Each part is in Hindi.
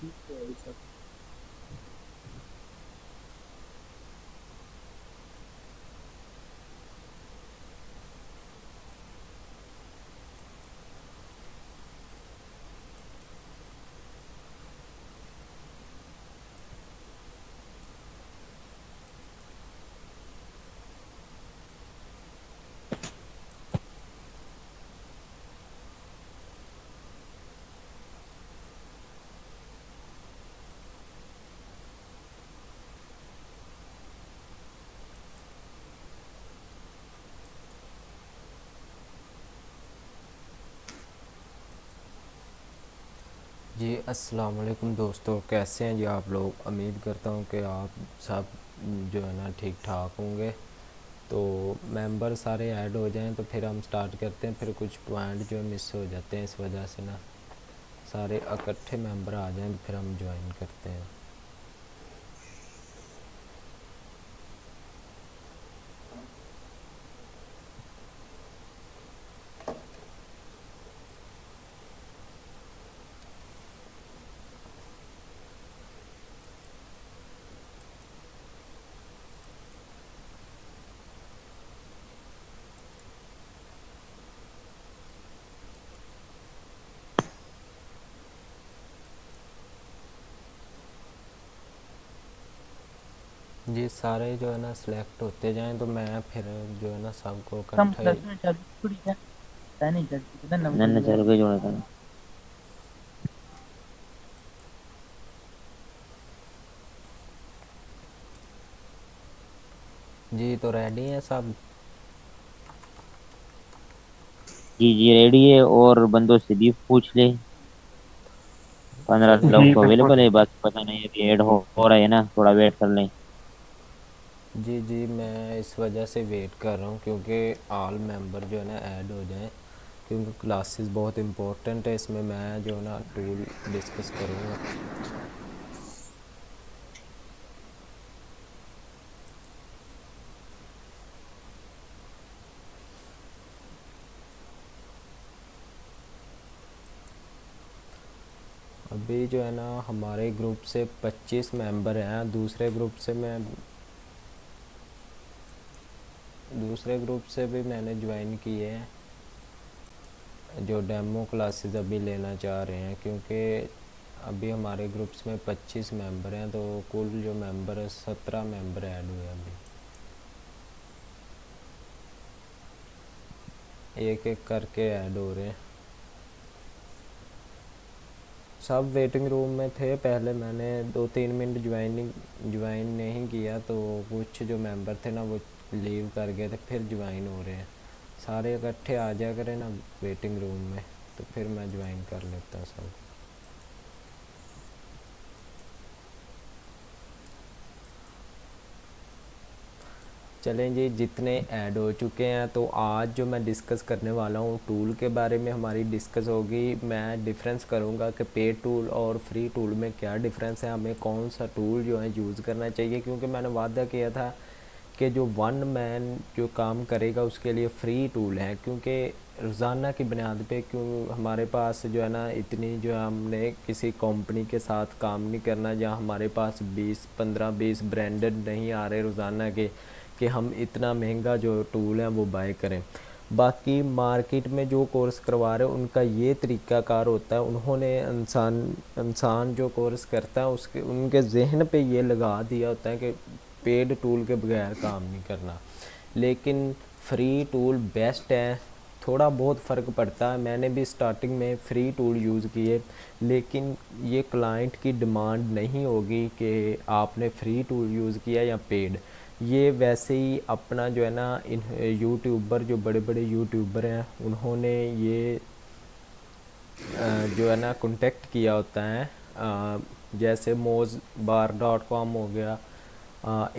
ठीक है ये सब। जी अस्सलाम वालेकुम दोस्तों, कैसे हैं जी आप लोग। उम्मीद करता हूँ कि आप सब जो है ना ठीक ठाक होंगे। तो मेंबर सारे ऐड हो जाएं तो फिर हम स्टार्ट करते हैं। फिर कुछ पॉइंट जो मिस हो जाते हैं इस वजह से ना, सारे इकट्ठे मेंबर आ जाएं तो फिर हम ज्वाइन करते हैं। जी सारे जो है ना सिलेक्ट होते जाएं तो मैं फिर जो है ना सबको हम इकट्ठा ही। 10 मिनट चालू थोड़ी है। नहीं चलती कितना नंबर ನನ್ನ जुड़ा है। ಚರಗೆ ಜೋಳದ जी तो रेडी हैं सब। जी जी रेडी है और बंदों से भी पूछ ले। 15 चलें लोग जी तो बिल्कुल। अवेलेबल है, बाकी पता नहीं अभी ऐड हो रहा है ना, थोड़ा वेट कर लें। जी जी, मैं इस वजह से वेट कर रहा हूँ क्योंकि ऑल मेंबर जो है ना ऐड हो जाएं, क्योंकि क्लासेस बहुत इम्पोर्टेंट है। इसमें मैं जो है ना टूल डिस्कस करूँगा। अभी जो है ना हमारे ग्रुप से 25 मेंबर हैं। दूसरे ग्रुप से भी मैंने ज्वाइन किए हैं जो डेमो क्लासेस अभी लेना चाह रहे हैं, क्योंकि अभी हमारे ग्रुप्स में 25 मेंबर हैं तो कुल जो मेंबर है 17 मेंबर ऐड हुए हैं अभी। एक एक करके ऐड हो रहे हैं। सब वेटिंग रूम में थे पहले। मैंने 2-3 मिनट ज्वाइन नहीं किया तो कुछ जो मेंबर थे ना वो लीव कर गए थे, फिर ज्वाइन हो रहे हैं। सारे इकट्ठे आ जाया करें ना वेटिंग रूम में, तो फिर मैं ज्वाइन कर लेता सब। चलें जी, जितने ऐड हो चुके हैं तो आज जो मैं डिस्कस करने वाला हूँ टूल के बारे में हमारी डिस्कस होगी। मैं डिफरेंस करूँगा कि पेड टूल और फ्री टूल में क्या डिफरेंस है, हमें कौन सा टूल जो है यूज़ करना चाहिए। क्योंकि मैंने वादा किया था कि जो वन मैन जो काम करेगा उसके लिए फ्री टूल है, क्योंकि रोज़ाना की बुनियाद पे क्यों हमारे पास जो है ना इतनी जो है हमने किसी कंपनी के साथ काम नहीं करना जहाँ हमारे पास 20-15-20 ब्रांडेड नहीं आ रहे रोज़ाना के कि हम इतना महंगा जो टूल है वो बाय करें। बाकी मार्केट में जो कोर्स करवा रहे हैं उनका ये तरीक़ाकार होता है, उन्होंने इंसान इंसान जो कोर्स करता है उसके उनके जहन पे ये लगा दिया होता है कि पेड टूल के बगैर काम नहीं करना। लेकिन फ्री टूल बेस्ट है। थोड़ा बहुत फ़र्क पड़ता है। मैंने भी स्टार्टिंग में फ्री टूल यूज़ किए, लेकिन ये क्लाइंट की डिमांड नहीं होगी कि आपने फ्री टूल यूज़ किया या पेड। ये वैसे ही अपना जो है ना इन यूट्यूबर जो बड़े बड़े यूट्यूबर हैं उन्होंने ये जो है ना कांटेक्ट किया होता है। जैसे मोज बार डॉट कॉम हो गया,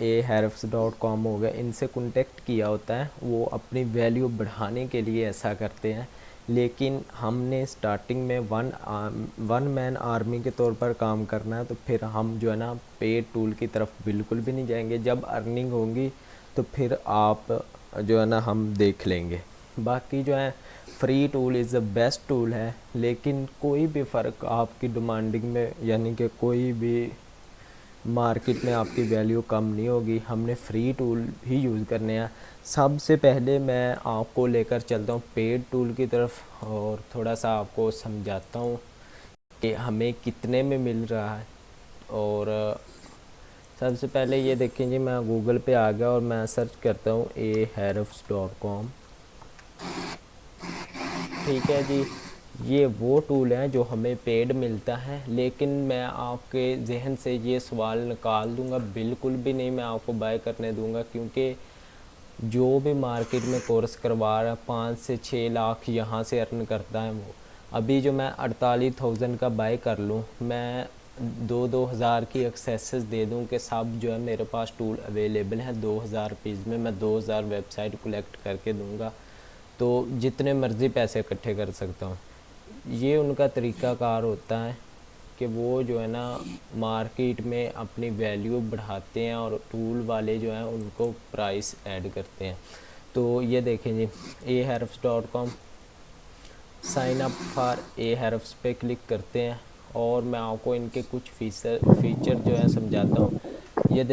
ए हैरफ्स डॉट कॉम हो गया, इनसे कांटेक्ट किया होता है। वो अपनी वैल्यू बढ़ाने के लिए ऐसा करते हैं। लेकिन हमने स्टार्टिंग में वन मैन आर्मी के तौर पर काम करना है तो फिर हम जो है ना पेड टूल की तरफ बिल्कुल भी नहीं जाएंगे। जब अर्निंग होगी तो फिर आप जो है ना हम देख लेंगे। बाकी जो है free tool is the best tool है, लेकिन कोई भी फ़र्क आपकी डिमांडिंग में, यानी कि कोई भी मार्केट में आपकी वैल्यू कम नहीं होगी। हमने फ्री टूल ही यूज़ करने हैं। सबसे पहले मैं आपको लेकर चलता हूँ पेड टूल की तरफ और थोड़ा सा आपको समझाता हूँ कि हमें कितने में मिल रहा है। और सबसे पहले ये देखें जी, मैं गूगल पे आ गया और मैं सर्च करता हूँ ahrefs.com। ठीक है जी, ये वो टूल है जो हमें पेड मिलता है, लेकिन मैं आपके जहन से ये सवाल निकाल दूंगा, बिल्कुल भी नहीं मैं आपको बाय करने दूंगा, क्योंकि जो भी मार्केट में कोर्स करवा रहा है 5 से 6 लाख यहाँ से अर्न करता है वो। अभी जो मैं 48,000 का बाय कर लूँ, मैं 2,000 की एक्सेसेस दे दूँ कि सब जो है मेरे पास टूल अवेलेबल हैं 2,000 रुपीज़ में, मैं 2,000 वेबसाइट कलेक्ट करके दूँगा, तो जितने मर्ज़ी पैसे इकट्ठे कर सकता हूँ। ये उनका तरीक़ाकार होता है कि वो जो है ना मार्केट में अपनी वैल्यू बढ़ाते हैं और टूल वाले जो हैं उनको प्राइस ऐड करते हैं। तो ये देखें जी, ahrefs.com, sign up for ahrefs पे क्लिक करते हैं और मैं आपको इनके कुछ फीचर जो है समझाता हूँ। ये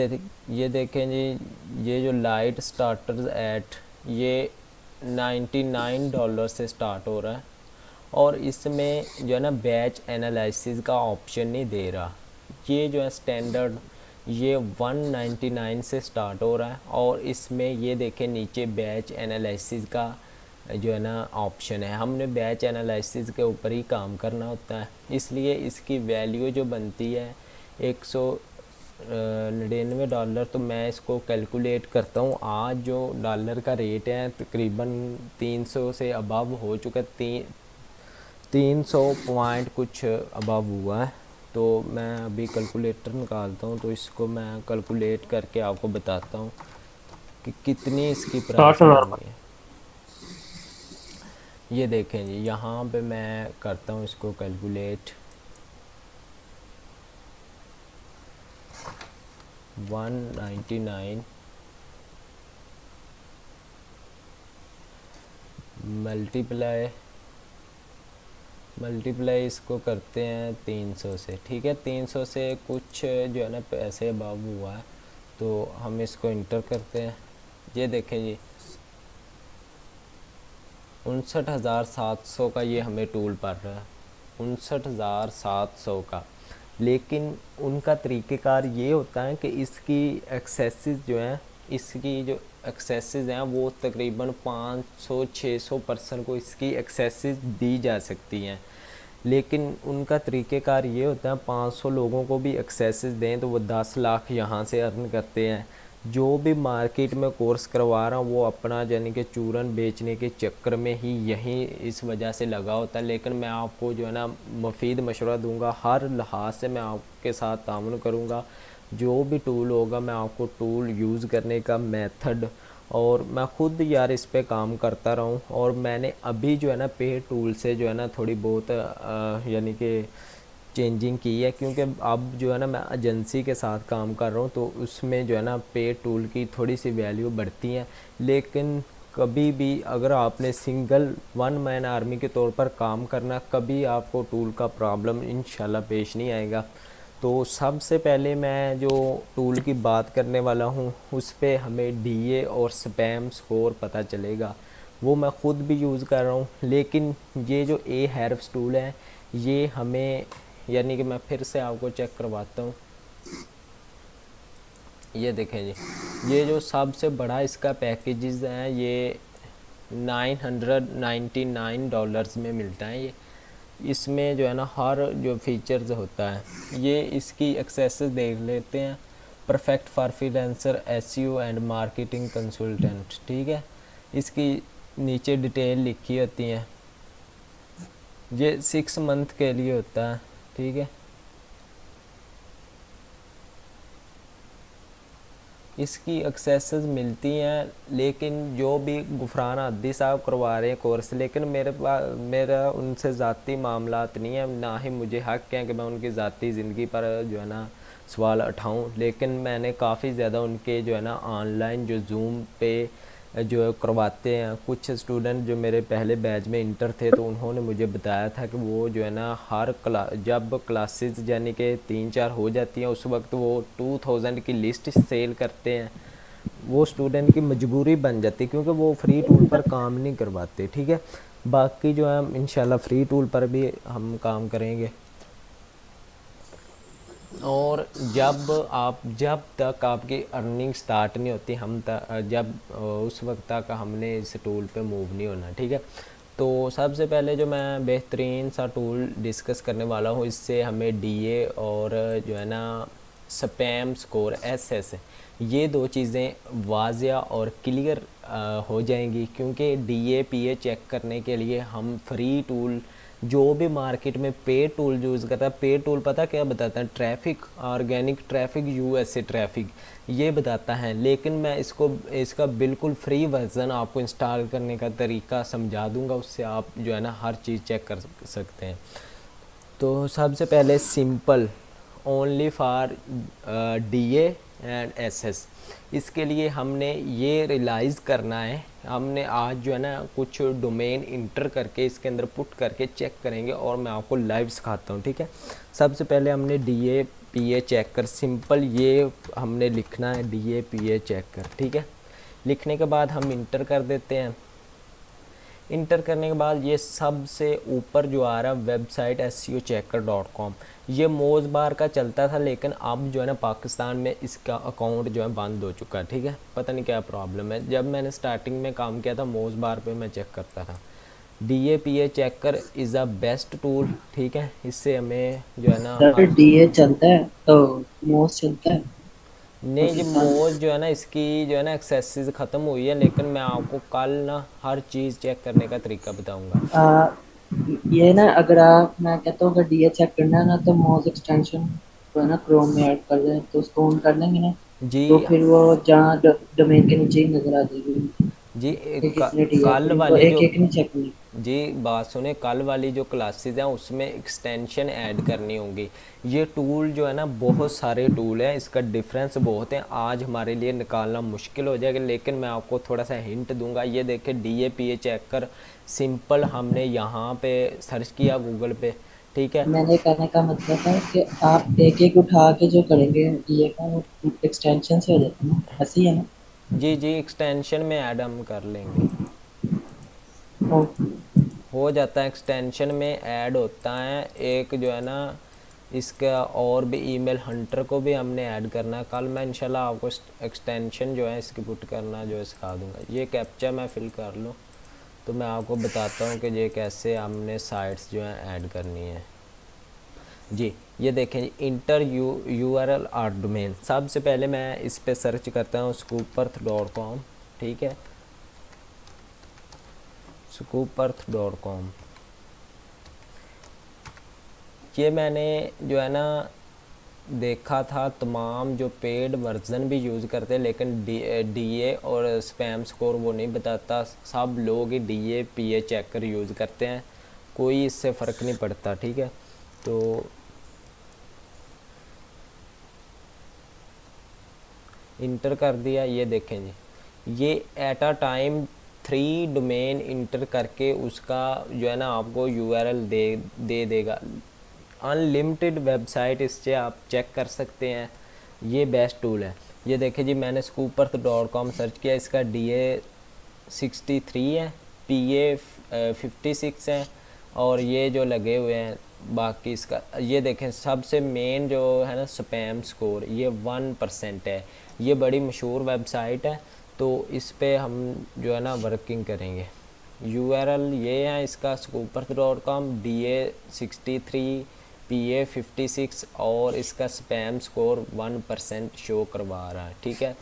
देखें जी, ये जो लाइट स्टार्टर्स एट, ये $99 से स्टार्ट हो रहा है और इसमें जो है ना बैच एनालिसिस का ऑप्शन नहीं दे रहा। ये जो है स्टैंडर्ड, ये 199 से स्टार्ट हो रहा है और इसमें ये देखें नीचे बैच एनालिसिस का जो है ना ऑप्शन है। हमने बैच एनालिसिस के ऊपर ही काम करना होता है, इसलिए इसकी वैल्यू जो बनती है $199। तो मैं इसको कैलकुलेट करता हूँ। आज जो डॉलर का रेट है तकरीबन 300 से अबव हो चुका है, 300 पॉइंट कुछ अबव हुआ है। तो मैं अभी कैलकुलेटर निकालता हूँ, तो इसको मैं कैलकुलेट करके आपको बताता हूँ कि कितनी इसकी प्राइस 60,000 बननी है। ये देखें जी, यहाँ पे मैं करता हूँ इसको कैलकुलेट। 199 मल्टीप्लाई इसको करते हैं 300 से। ठीक है, 300 से कुछ जो है ना पैसे अबव हुआ है, तो हम इसको इंटर करते हैं। ये देखें जी, 59,700 का ये हमें टूल पड़ रहा है, 59,700 का। लेकिन उनका तरीक़ेकार ये होता है कि इसकी एक्सेसेस जो हैं, इसकी जो एक्सेसेस हैं वो तकरीबन 500-600 पर्सन को इसकी एक्सेसेस दी जा सकती हैं, लेकिन उनका तरीक़ेकार ये होता है 500 लोगों को भी एक्सेसेस दें तो वो 10 लाख यहाँ से अर्न करते हैं। जो भी मार्केट में कोर्स करवा रहा हूँ वो अपना यानी कि चूरन बेचने के चक्कर में ही यहीं इस वजह से लगा होता है, लेकिन मैं आपको जो है ना मुफीद मशवरा दूंगा, हर लिहाज से मैं आपके साथ तामुन करूँगा। जो भी टूल होगा मैं आपको टूल यूज़ करने का मेथड, और मैं ख़ुद यार इस पे काम करता रहा हूँ, और मैंने अभी जो है ना पे टूल से जो है ना थोड़ी बहुत यानी कि चेंजिंग की है, क्योंकि अब जो है ना मैं एजेंसी के साथ काम कर रहा हूँ, तो उसमें जो है ना पे टूल की थोड़ी सी वैल्यू बढ़ती है। लेकिन कभी भी अगर आपने सिंगल वन मैन आर्मी के तौर पर काम करना, कभी आपको टूल का प्रॉब्लम इंशाल्लाह पेश नहीं आएगा। तो सबसे पहले मैं जो टूल की बात करने वाला हूँ उस पे हमें डीए और स्पैम स्कोर पता चलेगा, वो मैं ख़ुद भी यूज़ कर रहा हूँ। लेकिन ये जो ahrefs टूल है ये हमें, यानी कि मैं फिर से आपको चेक करवाता हूँ। ये देखें जी, ये जो सबसे बड़ा इसका पैकेजेस हैं ये $999 में मिलता है। ये इसमें जो है ना हर जो फीचर्स होता है, ये इसकी एक्सेसेस देख लेते हैं। Perfect for freelancer, SEO and marketing consultant. ठीक है, इसकी नीचे डिटेल लिखी होती हैं। ये 6 मंथ के लिए होता है। ठीक है, इसकी एक्सेसेस मिलती हैं, लेकिन जो भी गुफरान अद्दी साहब करवा रहे हैं कोर्स, लेकिन मेरा उनसे ज़ाती मामलात नहीं है, ना ही मुझे हक़ है कि मैं उनकी ज़ाती ज़िंदगी पर जो है ना सवाल उठाऊं। लेकिन मैंने काफ़ी ज़्यादा उनके जो है ना ऑनलाइन जो जूम पे जो करवाते हैं। कुछ स्टूडेंट जो मेरे पहले बैच में इंटर थे तो उन्होंने मुझे बताया था कि वो जो है ना हर जब क्लासेस यानी कि 3-4 हो जाती हैं उस वक्त वो 2000 की लिस्ट सेल करते हैं। वो स्टूडेंट की मजबूरी बन जाती है क्योंकि वो फ्री टूल पर काम नहीं करवाते। ठीक है, बाकी जो है हम इंशाल्लाह फ्री टूल पर भी हम काम करेंगे। और जब तक आपकी अर्निंग स्टार्ट नहीं होती जब उस वक्त तक हमने इस टूल पे मूव नहीं होना। ठीक है, तो सबसे पहले जो मैं बेहतरीन सा टूल डिस्कस करने वाला हूँ, इससे हमें डीए और जो है ना स्पैम स्कोर एसएस, ये दो चीज़ें वाज़िया और क्लियर हो जाएंगी। क्योंकि डीए पीए चेक करने के लिए हम फ्री टूल, जो भी मार्केट में पेड टूल यूज़ करता है, पेड टूल पता क्या बताता है? Traffic, organic traffic, USA traffic, ये बताता है। लेकिन मैं इसका बिल्कुल फ्री वर्जन आपको इंस्टॉल करने का तरीका समझा दूंगा, उससे आप जो है ना हर चीज़ चेक कर सकते हैं। तो सबसे पहले simple only for DA and SS, इसके लिए हमने ये रियलाइज़ करना है, हमने आज जो है ना कुछ डोमेन इंटर करके इसके अंदर पुट करके चेक करेंगे और मैं आपको लाइव सिखाता हूँ। ठीक है, सबसे पहले हमने डीए पीए चेक कर, सिंपल ये हमने लिखना है डीए पीए चेक कर। ठीक है, लिखने के बाद हम इंटर कर देते हैं। इंटर करने के बाद ये सबसे ऊपर जो आ रहा है वेबसाइट SEOchecker.com, ये मोज़ बार का चलता था लेकिन अब जो है ना पाकिस्तान में इसका अकाउंट जो है बंद हो चुका है। ठीक है, पता नहीं क्या प्रॉब्लम है। जब मैंने स्टार्टिंग में काम किया था मोज़ बार पे मैं चेक करता था। DAPA checker is a best tool. ठीक है, इससे हमें जो है ना सर हर डीए चलता है तो मोस चलता है नहीं, जो पाकिस्तान में। मोज जो है ना इसकी जो है ना एक्सेसिस ख़त्म हुई है, लेकिन मैं आपको कल ना हर चीज़ चेक करने का तरीका बताऊंगा। आ, ये ना अगर आप, मैं कहता हूँ अगर डीए चेक करना है ना तो मोज एक्सटेंशन को है ना क्रोम में ऐड कर दें, तो उसको ऑन कर देंगे ना, जी तो फिर वो जहाँ डोमेन के नीचे ही नजर आ जाएगी जी, कि कितने डीए, कल फिर इनको वाली एक जो एक नहीं चेक करनी। जी बात सुने, कल वाली जो क्लासेस हैं उसमें एक्सटेंशन ऐड करनी होंगी। ये टूल जो है ना बहुत सारे टूल हैं, इसका डिफरेंस बहुत है, आज हमारे लिए निकालना मुश्किल हो जाएगा, लेकिन मैं आपको थोड़ा सा हिंट दूंगा। ये देखिए DAPA चेकर सिंपल हमने यहाँ पे सर्च किया गूगल पे। ठीक है, मैंने कहने का मतलब है कि आप एक एक उठा के जो करेंगे डीए का, वो एक्सटेंशन से हो जाता है ना, ऐसे ही है ना? जी जी, एक्सटेंशन में ऐड हम कर लेंगे, ओके। हो जाता है, एक्सटेंशन में ऐड होता है। एक जो है ना इसका और भी ईमेल हंटर को भी हमने ऐड करना है। कल मैं इंशाल्लाह आपको एक्सटेंशन जो है इसकी पुट करना जो है सिखा दूंगा। ये कैप्चा मैं फिल कर लूँ तो मैं आपको बताता हूँ कि ये कैसे हमने साइट्स जो हैं ऐड करनी है। जी, ये देखें जी, इंटर URL और डोमेन। सबसे पहले मैं इस पे सर्च करता हूँ scoopperth.com। ठीक है, scoopperth.com, ये मैंने जो है ना देखा था, तमाम जो पेड वर्जन भी यूज़ करते हैं लेकिन डीए और स्पैम स्कोर वो नहीं बताता। सब लोग ही DAPA चेकर यूज़ करते हैं, कोई इससे फ़र्क नहीं पड़ता। ठीक है, तो इंटर कर दिया। ये देखें जी, ये eight a time 3 domain inter करके उसका जो है ना आपको URL दे देगा। अनलिमिटेड वेबसाइट, इससे आप चेक कर सकते हैं, ये बेस्ट टूल है। ये देखिए जी, मैंने scoopperth.com सर्च किया, इसका DA63 है, PA56 है, और ये जो लगे हुए हैं बाकी इसका, ये देखें सबसे मेन जो है ना स्पैम स्कोर, ये 1% है। ये बड़ी मशहूर वेबसाइट है, तो इस पे हम जो है ना वर्किंग करेंगे। URL ये है इसका scoopperth.com, DA63, PA56, और इसका स्पैम स्कोर 1% शो करवा रहा है। ठीक है,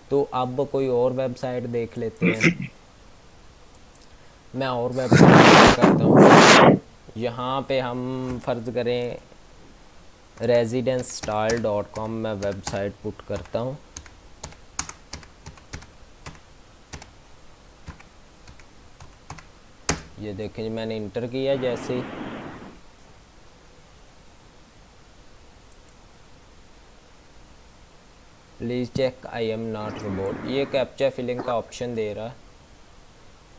तो अब कोई और वेबसाइट देख लेते हैं। मैं और वेबसाइट पुट करता हूँ। यहाँ पे हम फ़र्ज़ करें residence-style.com मैं वेबसाइट पुट करता हूँ। ये देखें जी, मैंने इंटर किया जैसे, please check I am not robot, ये कैप्चा फिलिंग का ऑप्शन दे रहा है।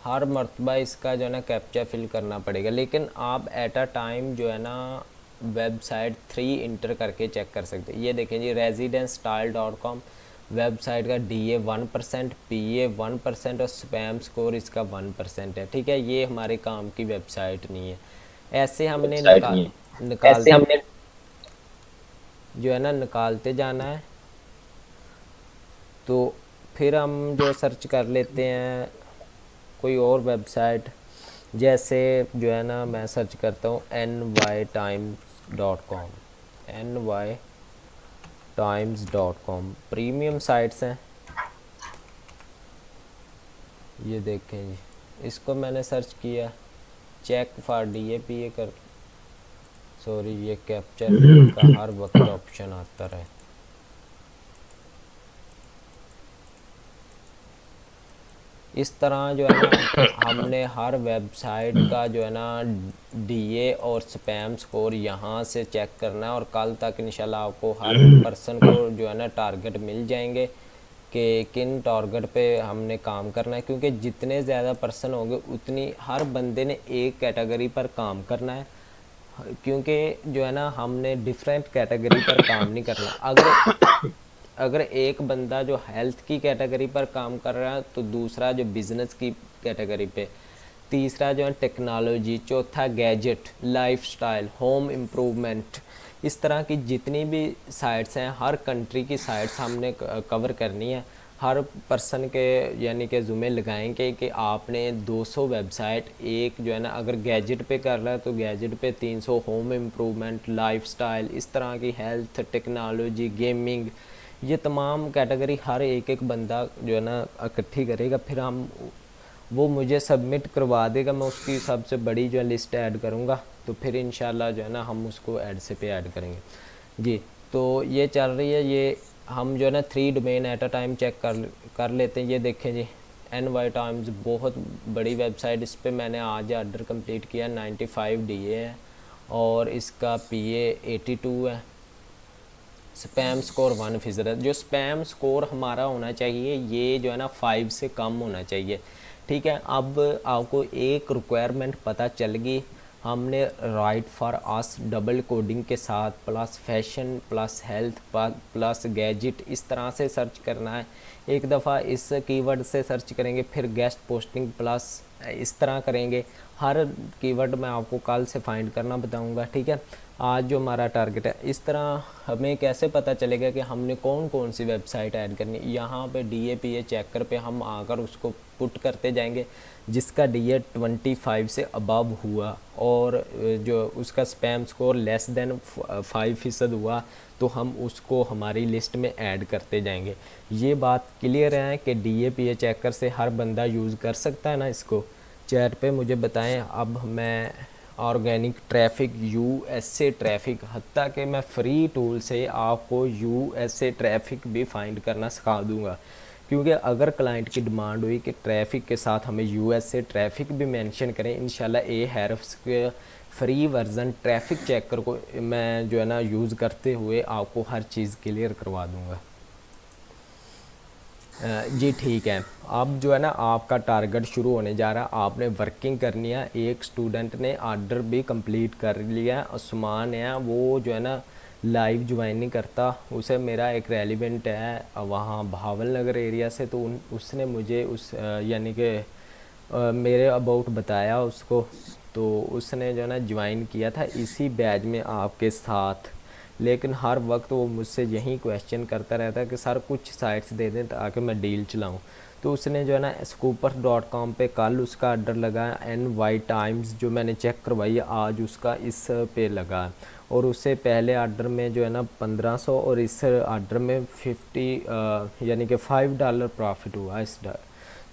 हर मर्तबा इसका जो है ना कैप्चा फिल करना पड़ेगा, लेकिन आप एट अ टाइम जो है ना वेबसाइट 3 इंटर करके चेक कर सकते हैं। ये देखें जी, residence-style.com वेबसाइट का DA 1%, PA 1% और स्पैम स्कोर इसका 1% है। ठीक है, ये हमारे काम की वेबसाइट नहीं है। ऐसे हमने वेबसाइट नहीं है, ऐसे निकालते हमने जो है ना निकालते जाना है। तो फिर हम जो सर्च कर लेते हैं कोई और वेबसाइट, जैसे जो है ना मैं सर्च करता हूँ nytimes.com। nytimes.com प्रीमियम साइट्स हैं। ये देखें जी, इसको मैंने सर्च किया, चेक फॉर DAPA कर, सॉरी ये कैप्चर फिलिंग का हर वक्त ऑप्शन आता रहे। इस तरह जो है ना हमने हर वेबसाइट का जो है ना DA और स्पैम स्कोर यहाँ से चेक करना है, और कल तक इंशाल्लाह आपको हर पर्सन को जो है ना टारगेट मिल जाएंगे कि किन टारगेट पे हमने काम करना है, क्योंकि जितने ज़्यादा पर्सन होंगे उतनी हर बंदे ने एक कैटेगरी पर काम करना है, क्योंकि जो है ना हमने डिफरेंट कैटेगरी पर काम नहीं करना। अगर अगर एक बंदा जो हेल्थ की कैटेगरी पर काम कर रहा है तो दूसरा जो बिज़नेस की कैटेगरी पे, तीसरा जो है टेक्नोलॉजी, चौथा गैजेट, लाइफस्टाइल, होम इम्प्रूवमेंट। इस तरह की जितनी भी साइट्स हैं, हर कंट्री की साइट्स हमने कवर करनी है। हर पर्सन के यानी कि ज़ुम्मे लगाएंगे कि आपने 200 वेबसाइट, एक जो है ना अगर गैजेट पे कर रहा है तो गैजेट पे 300, होम इम्प्रूवमेंट, लाइफस्टाइल, इस तरह की हेल्थ, टेक्नोलॉजी, गेमिंग, ये तमाम कैटेगरी हर एक एक बंदा जो है ना इकट्ठी करेगा। फिर हम वो मुझे सबमिट करवा देगा, मैं उसकी सबसे बड़ी जो है लिस्ट ऐड करूँगा, तो फिर इंशाल्लाह जो है ना हम उसको ऐड से पे ऐड करेंगे जी। तो ये चल रही है, ये हम जो है ना 3 domain at a time check कर लेते हैं। ये देखें जी, nytimes बहुत बड़ी वेबसाइट, इस पर मैंने आज ऑर्डर कंप्लीट किया, 95 DA है और इसका PA 82 है। स्पैम स्कोर 1% है। जो स्पैम स्कोर हमारा होना चाहिए ये जो है ना 5 से कम होना चाहिए। ठीक है, अब आपको एक रिक्वायरमेंट पता चल गई। हमने write for us double coding के साथ plus fashion plus health plus gadget इस तरह से सर्च करना है। एक दफ़ा इस कीवर्ड से सर्च करेंगे, फिर गेस्ट पोस्टिंग प्लस इस तरह करेंगे। हर कीवर्ड मैं आपको कल से फाइंड करना बताऊंगा। ठीक है, आज जो हमारा टारगेट है, इस तरह हमें कैसे पता चलेगा कि हमने कौन कौन सी वेबसाइट ऐड करनी। यहाँ पे DAPA चेकर पे हम आकर उसको पुट करते जाएंगे, जिसका DA 25 से अबव हुआ और जो उसका स्पैम स्कोर लेस देन 5% हुआ तो हम उसको हमारी लिस्ट में ऐड करते जाएंगे। ये बात क्लियर है कि DAPA चेकर से हर बंदा यूज़ कर सकता है ना। इसको चैट पे मुझे बताएं। अब मैं ऑर्गेनिक ट्रैफिक, USA ट्रैफिक, हत्ता कि मैं फ्री टूल से आपको USA ट्रैफिक भी फाइंड करना सिखा दूंगा, क्योंकि अगर क्लाइंट की डिमांड हुई कि ट्रैफिक के साथ हमें USA ट्रैफिक भी मेंशन करें, इंशाल्लाह Ahrefs के फ्री वर्जन ट्रैफिक चेकर को मैं जो है ना यूज़ करते हुए आपको हर चीज़ क्लियर करवा दूंगा। जी ठीक है, अब जो है ना आपका टारगेट शुरू होने जा रहा है। आपने वर्किंग करनी है। एक स्टूडेंट ने ऑर्डर भी कंप्लीट कर लिया, उस्मान है, वो जो है ना लाइव ज्वाइन नहीं करता। उसे मेरा एक रेलिवेंट है वहाँ बहावल नगर एरिया से, तो उसने मुझे उस यानी कि मेरे अबाउट बताया उसको, तो उसने जो है ना ज्वाइन किया था इसी बैच में आपके साथ। लेकिन हर वक्त वो मुझसे यही क्वेश्चन करता रहता है कि सर कुछ साइट्स दे दें ताकि मैं डील चलाऊं। तो उसने जो है ना scoopers.com पे कल उसका ऑर्डर लगा, nytimes जो मैंने चेक करवाई आज उसका इस पे लगा, और उससे पहले ऑर्डर में जो है ना 1500 और इस ऑर्डर में 50 यानी कि $5 प्रॉफिट हुआ इस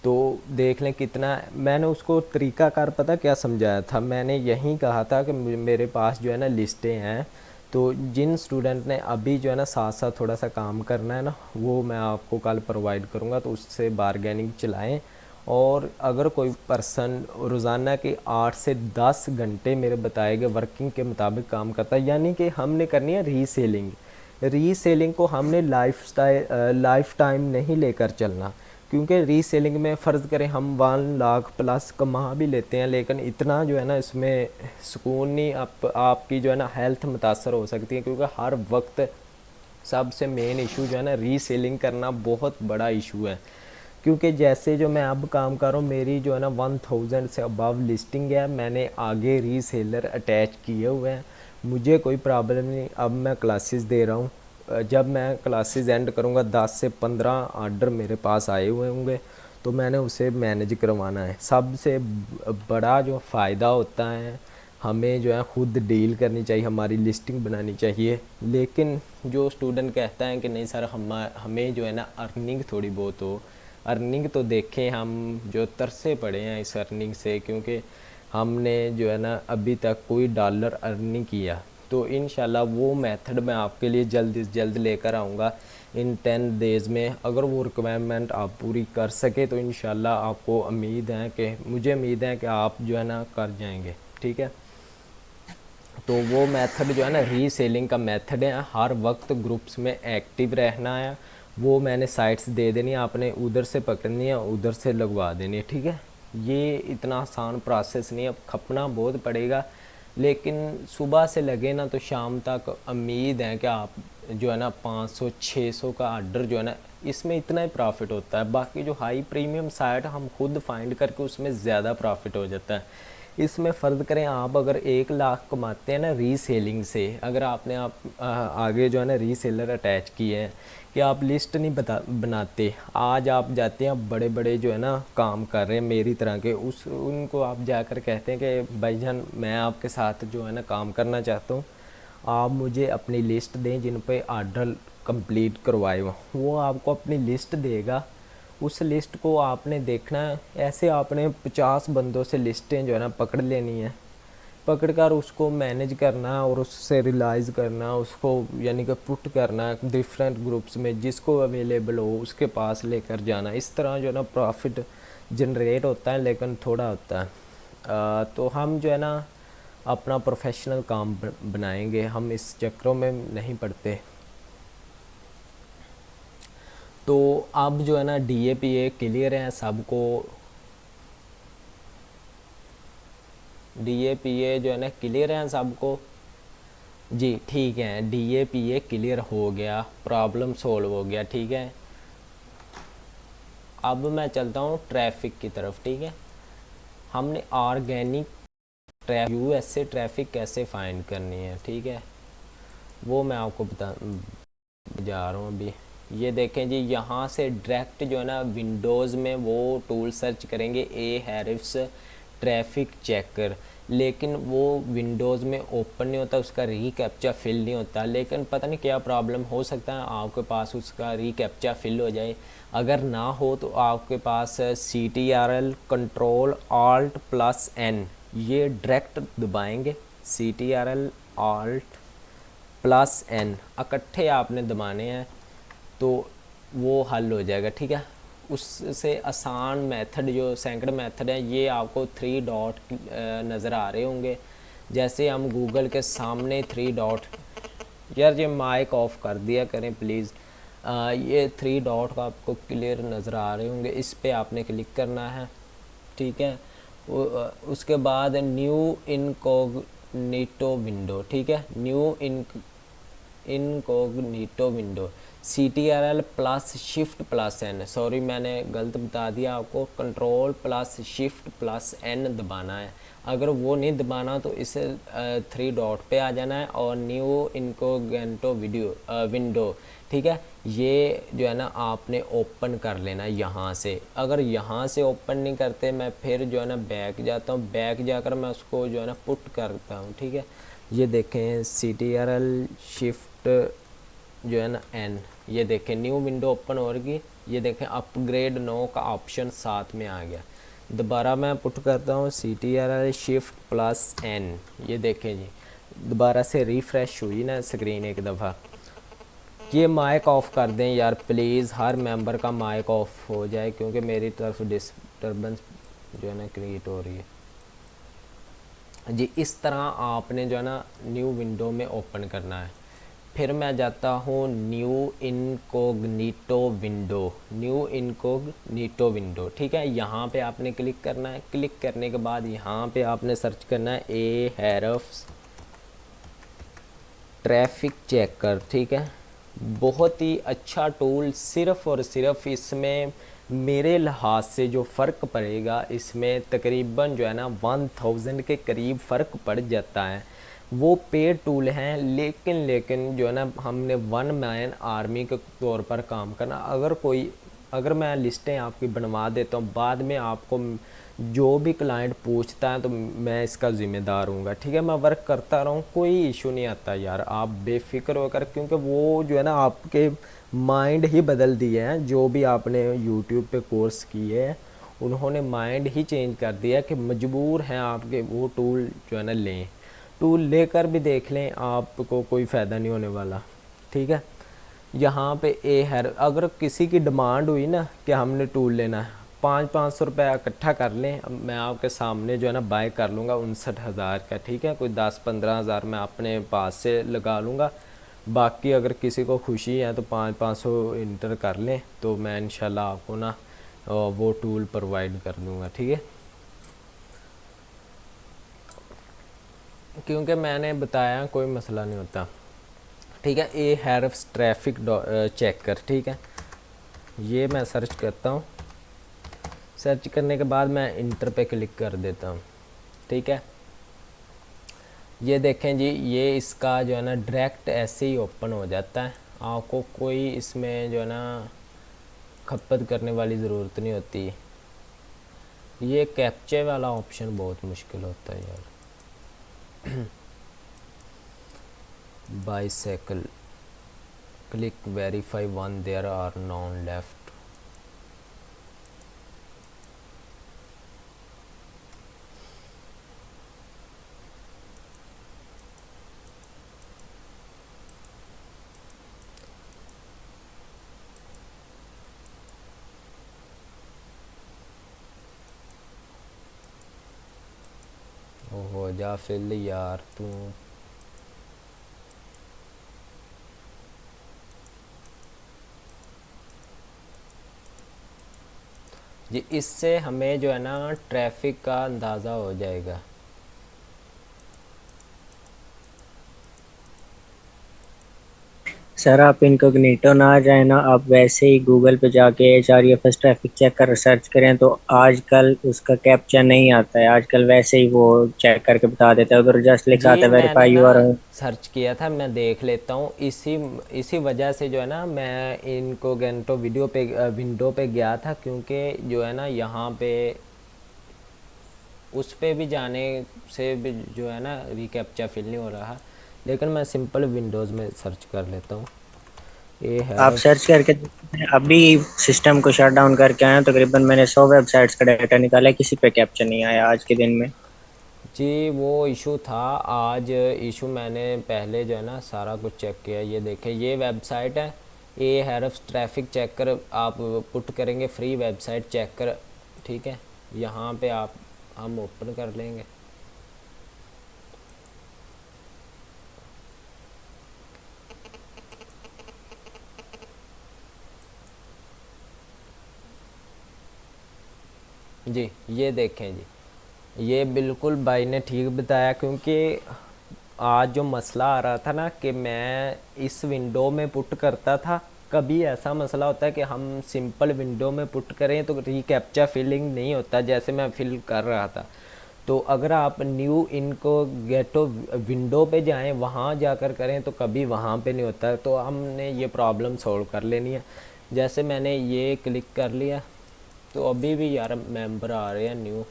तो देख लें कितना। मैंने उसको तरीकाकार पता क्या समझाया था, मैंने यही कहा था कि मेरे पास जो है ना लिस्टें हैं, तो जिन स्टूडेंट ने अभी जो है ना साथ साथ थोड़ा सा काम करना है ना, वो मैं आपको कल प्रोवाइड करूँगा, तो उससे बारगेनिंग चलाएं। और अगर कोई पर्सन रोज़ाना के 8 से 10 घंटे मेरे बताए गए वर्किंग के मुताबिक काम करता है, यानी कि हमने करनी है रीसेलिंग। रीसेलिंग को हमने लाइफ टाइम नहीं लेकर चलना, क्योंकि रीसेलिंग में फ़र्ज़ करें हम 1 लाख प्लस कमा भी लेते हैं, लेकिन इतना जो है ना इसमें सुकून नहीं, आपकी जो है ना हेल्थ मुतासर हो सकती है, क्योंकि हर वक्त सबसे मेन इशू जो है ना रीसेलिंग करना बहुत बड़ा इशू है। क्योंकि जैसे जो मैं अब काम कर रहा हूँ, मेरी जो है ना 1000 से अबव लिस्टिंग है, मैंने आगे रीसेलर अटैच किए हुए हैं, मुझे कोई प्रॉब्लम नहीं। अब मैं क्लासेस दे रहा हूँ, जब मैं क्लासेस एंड करूँगा 10 से 15 आर्डर मेरे पास आए हुए होंगे, तो मैंने उसे मैनेज करवाना है। सबसे बड़ा जो फ़ायदा होता है, हमें जो है ख़ुद डील करनी चाहिए, हमारी लिस्टिंग बनानी चाहिए। लेकिन जो स्टूडेंट कहता है कि नहीं सर हमें जो है ना अर्निंग थोड़ी बहुत हो, अर्निंग तो देखें, हम जो तरसे पड़े हैं इस अर्निंग से, क्योंकि हमने जो है ना अभी तक कोई डॉलर अर्न नहीं किया। तो इंशाल्लाह वो मेथड मैं आपके लिए जल्द से जल्द लेकर आऊँगा इन 10 डेज़ में। अगर वो रिक्वायरमेंट आप पूरी कर सके तो इंशाल्लाह आपको उम्मीद है कि मुझे उम्मीद है कि आप जो है ना कर जाएंगे, ठीक है। तो वो मेथड जो है ना रीसेलिंग का मेथड है, हर वक्त ग्रुप्स में एक्टिव रहना है। वो मैंने साइट्स दे देनी है, आपने उधर से पकड़नी है, उधर से लगवा देनी है, ठीक है। ये इतना आसान प्रोसेस नहीं है, अब खपना बहुत पड़ेगा, लेकिन सुबह से लगे ना तो शाम तक उम्मीद है कि आप जो है ना 500-600 का आर्डर जो है ना इसमें इतना ही प्रॉफिट होता है। बाकी जो हाई प्रीमियम साइट हम खुद फाइंड करके उसमें ज़्यादा प्रॉफिट हो जाता है। इसमें फ़र्ज़ करें आप अगर 1 लाख कमाते हैं ना रीसेलिंग से, अगर आपने आगे जो है ना रीसेलर अटैच किए हैं कि आप लिस्ट नहीं बनाते, आज आप जाते हैं बड़े बड़े जो है ना काम कर रहे हैं मेरी तरह के, उनको आप जाकर कहते हैं कि भाईजान मैं आपके साथ जो है ना काम करना चाहता हूँ, आप मुझे अपनी लिस्ट दें जिन पे आर्डर कंप्लीट करवाए हो। वो आपको अपनी लिस्ट देगा, उस लिस्ट को आपने देखना है। ऐसे आपने 50 बंदों से लिस्टें जो है ना पकड़ लेनी है, पकड़ कर उसको मैनेज करना और उससे रिलाइज़ करना, उसको यानी कि पुट करना डिफरेंट ग्रुप्स में, जिसको अवेलेबल हो उसके पास लेकर जाना। इस तरह जो है ना प्रॉफिट जनरेट होता है, लेकिन थोड़ा होता है। तो हम जो है ना अपना प्रोफेशनल काम बनाएंगे, हम इस चक्रों में नहीं पड़ते। तो अब जो है ना DAPA क्लियर है सबको, DAPA जो है ना क्लियर है सबको जी, ठीक है। DAPA क्लियर हो गया, प्रॉब्लम सॉल्व हो गया, ठीक है। अब मैं चलता हूँ ट्रैफिक की तरफ, ठीक है। हमने ऑर्गेनिक US से ट्रैफिक कैसे फाइंड करनी है, ठीक है, वो मैं आपको बता जा रहा हूँ अभी। ये देखें जी, यहाँ से डायरेक्ट जो है ना विंडोज़ में वो टूल सर्च करेंगे Ahrefs ट्रैफिक चेकर, लेकिन वो विंडोज़ में ओपन नहीं होता, उसका रीकैप्चा फिल नहीं होता। लेकिन पता नहीं क्या प्रॉब्लम हो सकता है आपके पास उसका रीकैप्चा फिल हो जाए। अगर ना हो तो आपके पास CTRL control alt plus N, ये डायरेक्ट दबाएंगे, CTRL ऑल्ट प्लस N इकट्ठे आपने दबाने हैं, तो वो हल हो जाएगा, ठीक है। उससे आसान मेथड जो सेकंड मेथड है, ये आपको 3 डॉट नज़र आ रहे होंगे। जैसे हम गूगल के सामने 3 डॉट, यार ये माइक ऑफ कर दिया करें प्लीज़। ये 3 डॉट का आपको क्लियर नज़र आ रहे होंगे, इस पे आपने क्लिक करना है, ठीक है। उसके बाद न्यू इनकॉग्निटो विंडो, ठीक है, new incognito window, CTRL plus shift plus N, sorry मैंने गलत बता दिया आपको, control plus shift plus N दबाना है। अगर वो नहीं दबाना तो इसे 3 डॉट पे आ जाना है और न्यू इनकॉग्निटो विंडो, ठीक है, ये जो है ना आपने ओपन कर लेना यहाँ से। अगर यहाँ से ओपन नहीं करते, मैं फिर जो है ना बैक जाता हूँ, बैक जाकर मैं उसको जो है ना पुट करता हूँ, ठीक है। ये देखें CTRL शिफ्ट जो है ना N, ये देखें न्यू विंडो ओपन होगी। ये देखें अपग्रेड नो का ऑप्शन साथ में आ गया। दोबारा मैं पुट करता हूँ CTRL शिफ्ट प्लस N, ये देखें जी दोबारा से रिफ़्रेश हुई ना स्क्रीन एक दफ़ा। ये माइक ऑफ़ कर दें यार प्लीज़, हर मेंबर का माइक ऑफ़ हो जाए, क्योंकि मेरी तरफ डिस्टर्बेंस जो है ना क्रिएट हो रही है जी। इस तरह आपने जो है ना न्यू विंडो में ओपन करना है, फिर मैं जाता हूँ new incognito window, new incognito window, ठीक है। यहाँ पे आपने क्लिक करना है। क्लिक करने के बाद यहाँ पे आपने सर्च करना है Ahrefs ट्रैफिक चेकर, ठीक है। बहुत ही अच्छा टूल, सिर्फ़ और सिर्फ इसमें मेरे लिहाज से जो फ़र्क पड़ेगा, इसमें तकरीबन जो है ना 1000 के करीब फ़र्क पड़ जाता है। वो पेड टूल हैं, लेकिन जो है ना हमने वन मैन आर्मी के तौर पर काम करना। अगर मैं लिस्टें आपकी बनवा देता हूँ, बाद में आपको जो भी क्लाइंट पूछता है तो मैं इसका ज़िम्मेदार हूँगा, ठीक है। मैं वर्क करता रहूँ, कोई इशू नहीं आता यार, आप बेफिक्र होकर, क्योंकि वो जो है ना आपके माइंड ही बदल दिए हैं। जो भी आपने यूट्यूब पे कोर्स किए हैं, उन्होंने माइंड ही चेंज कर दिया कि मजबूर हैं आपके वो टूल जो है ना लें। टूल लेकर भी देख लें, आपको कोई फ़ायदा नहीं होने वाला, ठीक है। यहाँ पे अगर किसी की डिमांड हुई ना कि हमने टूल लेना है, 500 रुपये इकट्ठा कर लें, मैं आपके सामने जो है ना बाय कर लूँगा 59,000 का, ठीक है। कोई 10-15 हज़ार मैं अपने पास से लगा लूँगा। बाकी अगर किसी को खुशी है तो 500 इंटर कर लें, तो मैं इंशाल्लाह आपको ना वो टूल प्रोवाइड कर दूँगा, ठीक है। क्योंकि मैंने बताया कोई मसला नहीं होता, ठीक है। Ahrefs ट्रैफिक चेकर, ठीक है। ये मैं सर्च करता हूँ। सर्च करने के बाद मैं इंटर पे क्लिक कर देता हूँ, ठीक है। ये देखें जी, ये इसका जो है ना डायरेक्ट ऐसे ही ओपन हो जाता है। आपको कोई इसमें जो है ना खपत करने वाली ज़रूरत नहीं होती। ये कैप्चे वाला ऑप्शन बहुत मुश्किल होता है यार। Bicycle click verify one there are none left. ओहो जा फिल यार तू। जी इससे हमें जो है ना ट्रैफिक का अंदाज़ा हो जाएगा। सर आप इनकोग्निटो ना आ जाए ना, आप वैसे ही गूगल पे जाके HREFS ट्रैफिक चेक कर सर्च करें तो आजकल उसका कैप्चा नहीं आता है। आजकल वैसे ही वो चेक करके बता देता है, उधर जस्ट लिखा जी आता है मैंने वेरीफाई ना यूर। सर्च किया था, मैं देख लेता हूँ। इसी वजह से जो है ना मैं इनकोगेंटो विंडो पे गया था, क्योंकि जो है ना यहाँ पे उस पे भी जाने से भी जो है ना रिकैप्चा फिल नहीं हो रहा। लेकिन मैं सिंपल विंडोज़ में सर्च कर लेता हूँ। ये आप हैरफ्स। सर्च करके अभी सिस्टम को शट डाउन करके आया, तकरीबन मैंने 100 वेबसाइट्स का डाटा निकाला, किसी पे कैप्चा नहीं आया आज के दिन में। जी वो इशू था आज। इशू मैंने पहले जो है ना सारा कुछ चेक किया। ये देखें, ये वेबसाइट है ये हैरफ्स ट्रैफिक चेकर। आप पुट करेंगे फ्री वेबसाइट चेकर, ठीक है। यहाँ पे हम ओपन कर लेंगे। जी ये देखें जी, ये बिल्कुल भाई ने ठीक बताया, क्योंकि आज जो मसला आ रहा था ना कि मैं इस विंडो में पुट करता था। कभी ऐसा मसला होता है कि हम सिंपल विंडो में पुट करें तो रिकैप्चा फिलिंग नहीं होता जैसे मैं फिल कर रहा था। तो अगर आप न्यू इनको गेटो विंडो पे जाएं, वहाँ जाकर करें तो कभी वहाँ पे नहीं होता। तो हमने ये प्रॉब्लम सॉल्व कर लेनी है। जैसे मैंने ये क्लिक कर लिया, तो अभी भी यार मेंबर आ रहे हैं न्यू,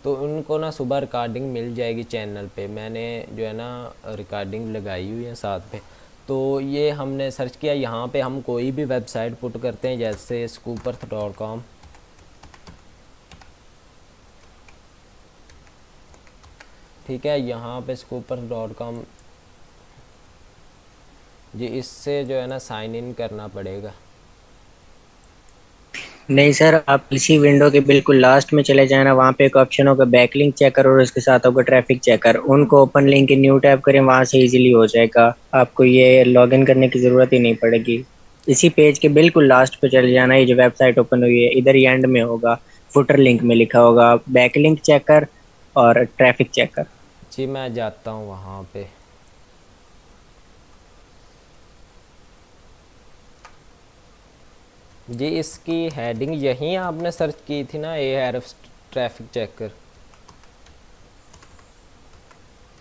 तो उनको ना सुबह रिकॉर्डिंग मिल जाएगी चैनल पे। मैंने जो है ना रिकॉर्डिंग लगाई हुई है साथ पे। तो ये हमने सर्च किया, यहाँ पे हम कोई भी वेबसाइट पुट करते हैं जैसे scoopers.com, ठीक है। यहाँ पे scoopers.com जी, इससे जो है ना साइन इन करना पड़ेगा। नहीं सर, आप इसी विंडो के बिल्कुल लास्ट में चले जाए ना, वहाँ पे एक ऑप्शन होगा बैकलिंक चेकर और उसके साथ होगा ट्रैफिक चेकर। उनको ओपन लिंक न्यू टैब करें, वहां से इजीली हो जाएगा। आपको ये लॉगिन करने की जरूरत ही नहीं पड़ेगी। इसी पेज के बिल्कुल लास्ट पे चले जाना, ये जो वेबसाइट ओपन हुई है इधर ही एंड में होगा, फुटर लिंक में लिखा होगा बैकलिंक चेकर और ट्रैफिक चेकर। जी मैं जाता हूँ वहाँ पे। जी इसकी हेडिंग यहीं आपने सर्च की थी ना, A R F traffic checker?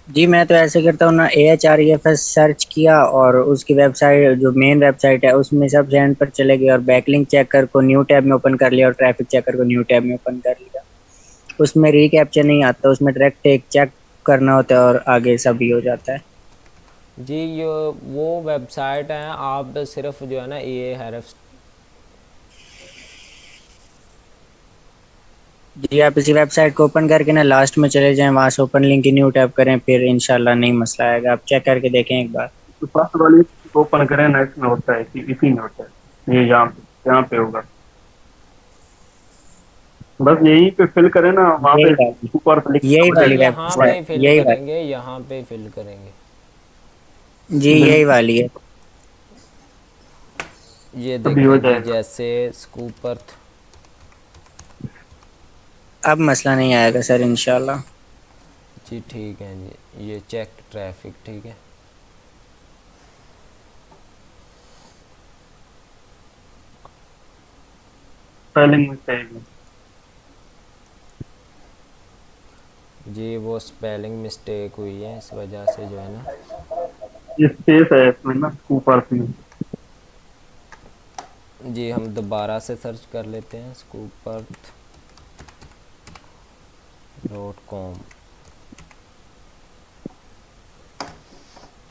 जी मैं तो ऐसे करता हूँ ना, AHREFS सर्च किया और उसकी वेबसाइट जो मेन वेबसाइट है उसमें सबसे एंड पर चले गए और बैकलिंक चेकर को न्यू टैब में ओपन कर लिया और ट्रैफिक चेकर को न्यू टैब में ओपन कर लिया। उसमें रिकैप्चर नहीं आता, उसमें डायरेक्ट एक चेक करना होता है और आगे सभी हो जाता है। जी ये वो वेबसाइट है, आप सिर्फ जो है ना ए आर एफ। जी आप इसी वेबसाइट को ओपन करके ना लास्ट में चले जाएं, वहां से ओपन लिंक न्यू टैब करें, फिर इंशाल्लाह नहीं मसला आएगा। आप चेक करके देखें एक बार। तो फर्स्ट वाली ओपन करें ना, इसमें होता है, इसी में होता है, ये यहाँ पे होगा। बस यही पे फिल करें ना, वहाँ यही पे वाली ऊपर पे लिखा यही हो जी वाली जाएगा। यहाँ पे वेबसाइट, फिल यही वाली। करेंगे, यहाँ पे फिल करेंगे। जी यही बिल्कुल, वाली है। ये अभी हो देखें जी, जाएगा। जैसे स्कूपर्थ। अब मसला नहीं आएगा सर इंशाल्लाह। जी ठीक है जी, ये चेक ट्रैफिक, ठीक है। स्पेलिंग मिस्टेक है। जी वो स्पेलिंग मिस्टेक हुई है, इस वजह से जो है ना। ये स्पेस है इसमें ना, ऊपर में। जी हम दोबारा से सर्च कर लेते हैं, स्कूपर्थ .com।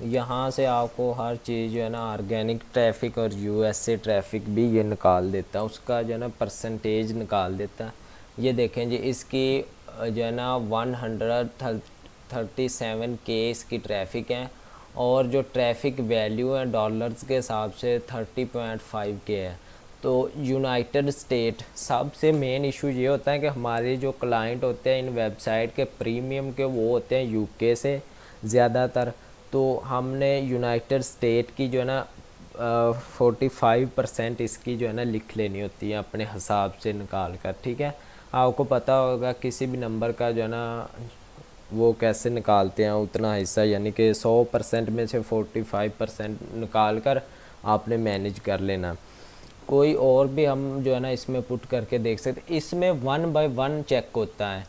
यहाँ से आपको हर चीज़ जो है ना, ऑर्गेनिक ट्रैफिक और यूएसए ट्रैफिक भी ये निकाल देता है, उसका जो है ना परसेंटेज निकाल देता है। ये देखें जी, इसकी जो है ना 137K इसकी ट्रैफिक है, और जो ट्रैफिक वैल्यू है डॉलर्स के हिसाब से 30.5K है। तो यूनाइटेड स्टेट सबसे मेन इशू ये होता है कि हमारे जो क्लाइंट होते हैं इन वेबसाइट के प्रीमियम के, वो होते हैं यूके से ज़्यादातर। तो हमने यूनाइटेड स्टेट की जो है ना 45% इसकी जो है ना लिख लेनी होती है अपने हिसाब से निकाल कर, ठीक है। आपको पता होगा किसी भी नंबर का जो है ना वो कैसे निकालते हैं उतना हिस्सा, यानी कि 100% में से 45% निकाल कर आपने मैनेज कर लेना। कोई और भी हम जो है ना इसमें पुट करके देख सकते। इसमें 1 बाय 1 चेक होता है,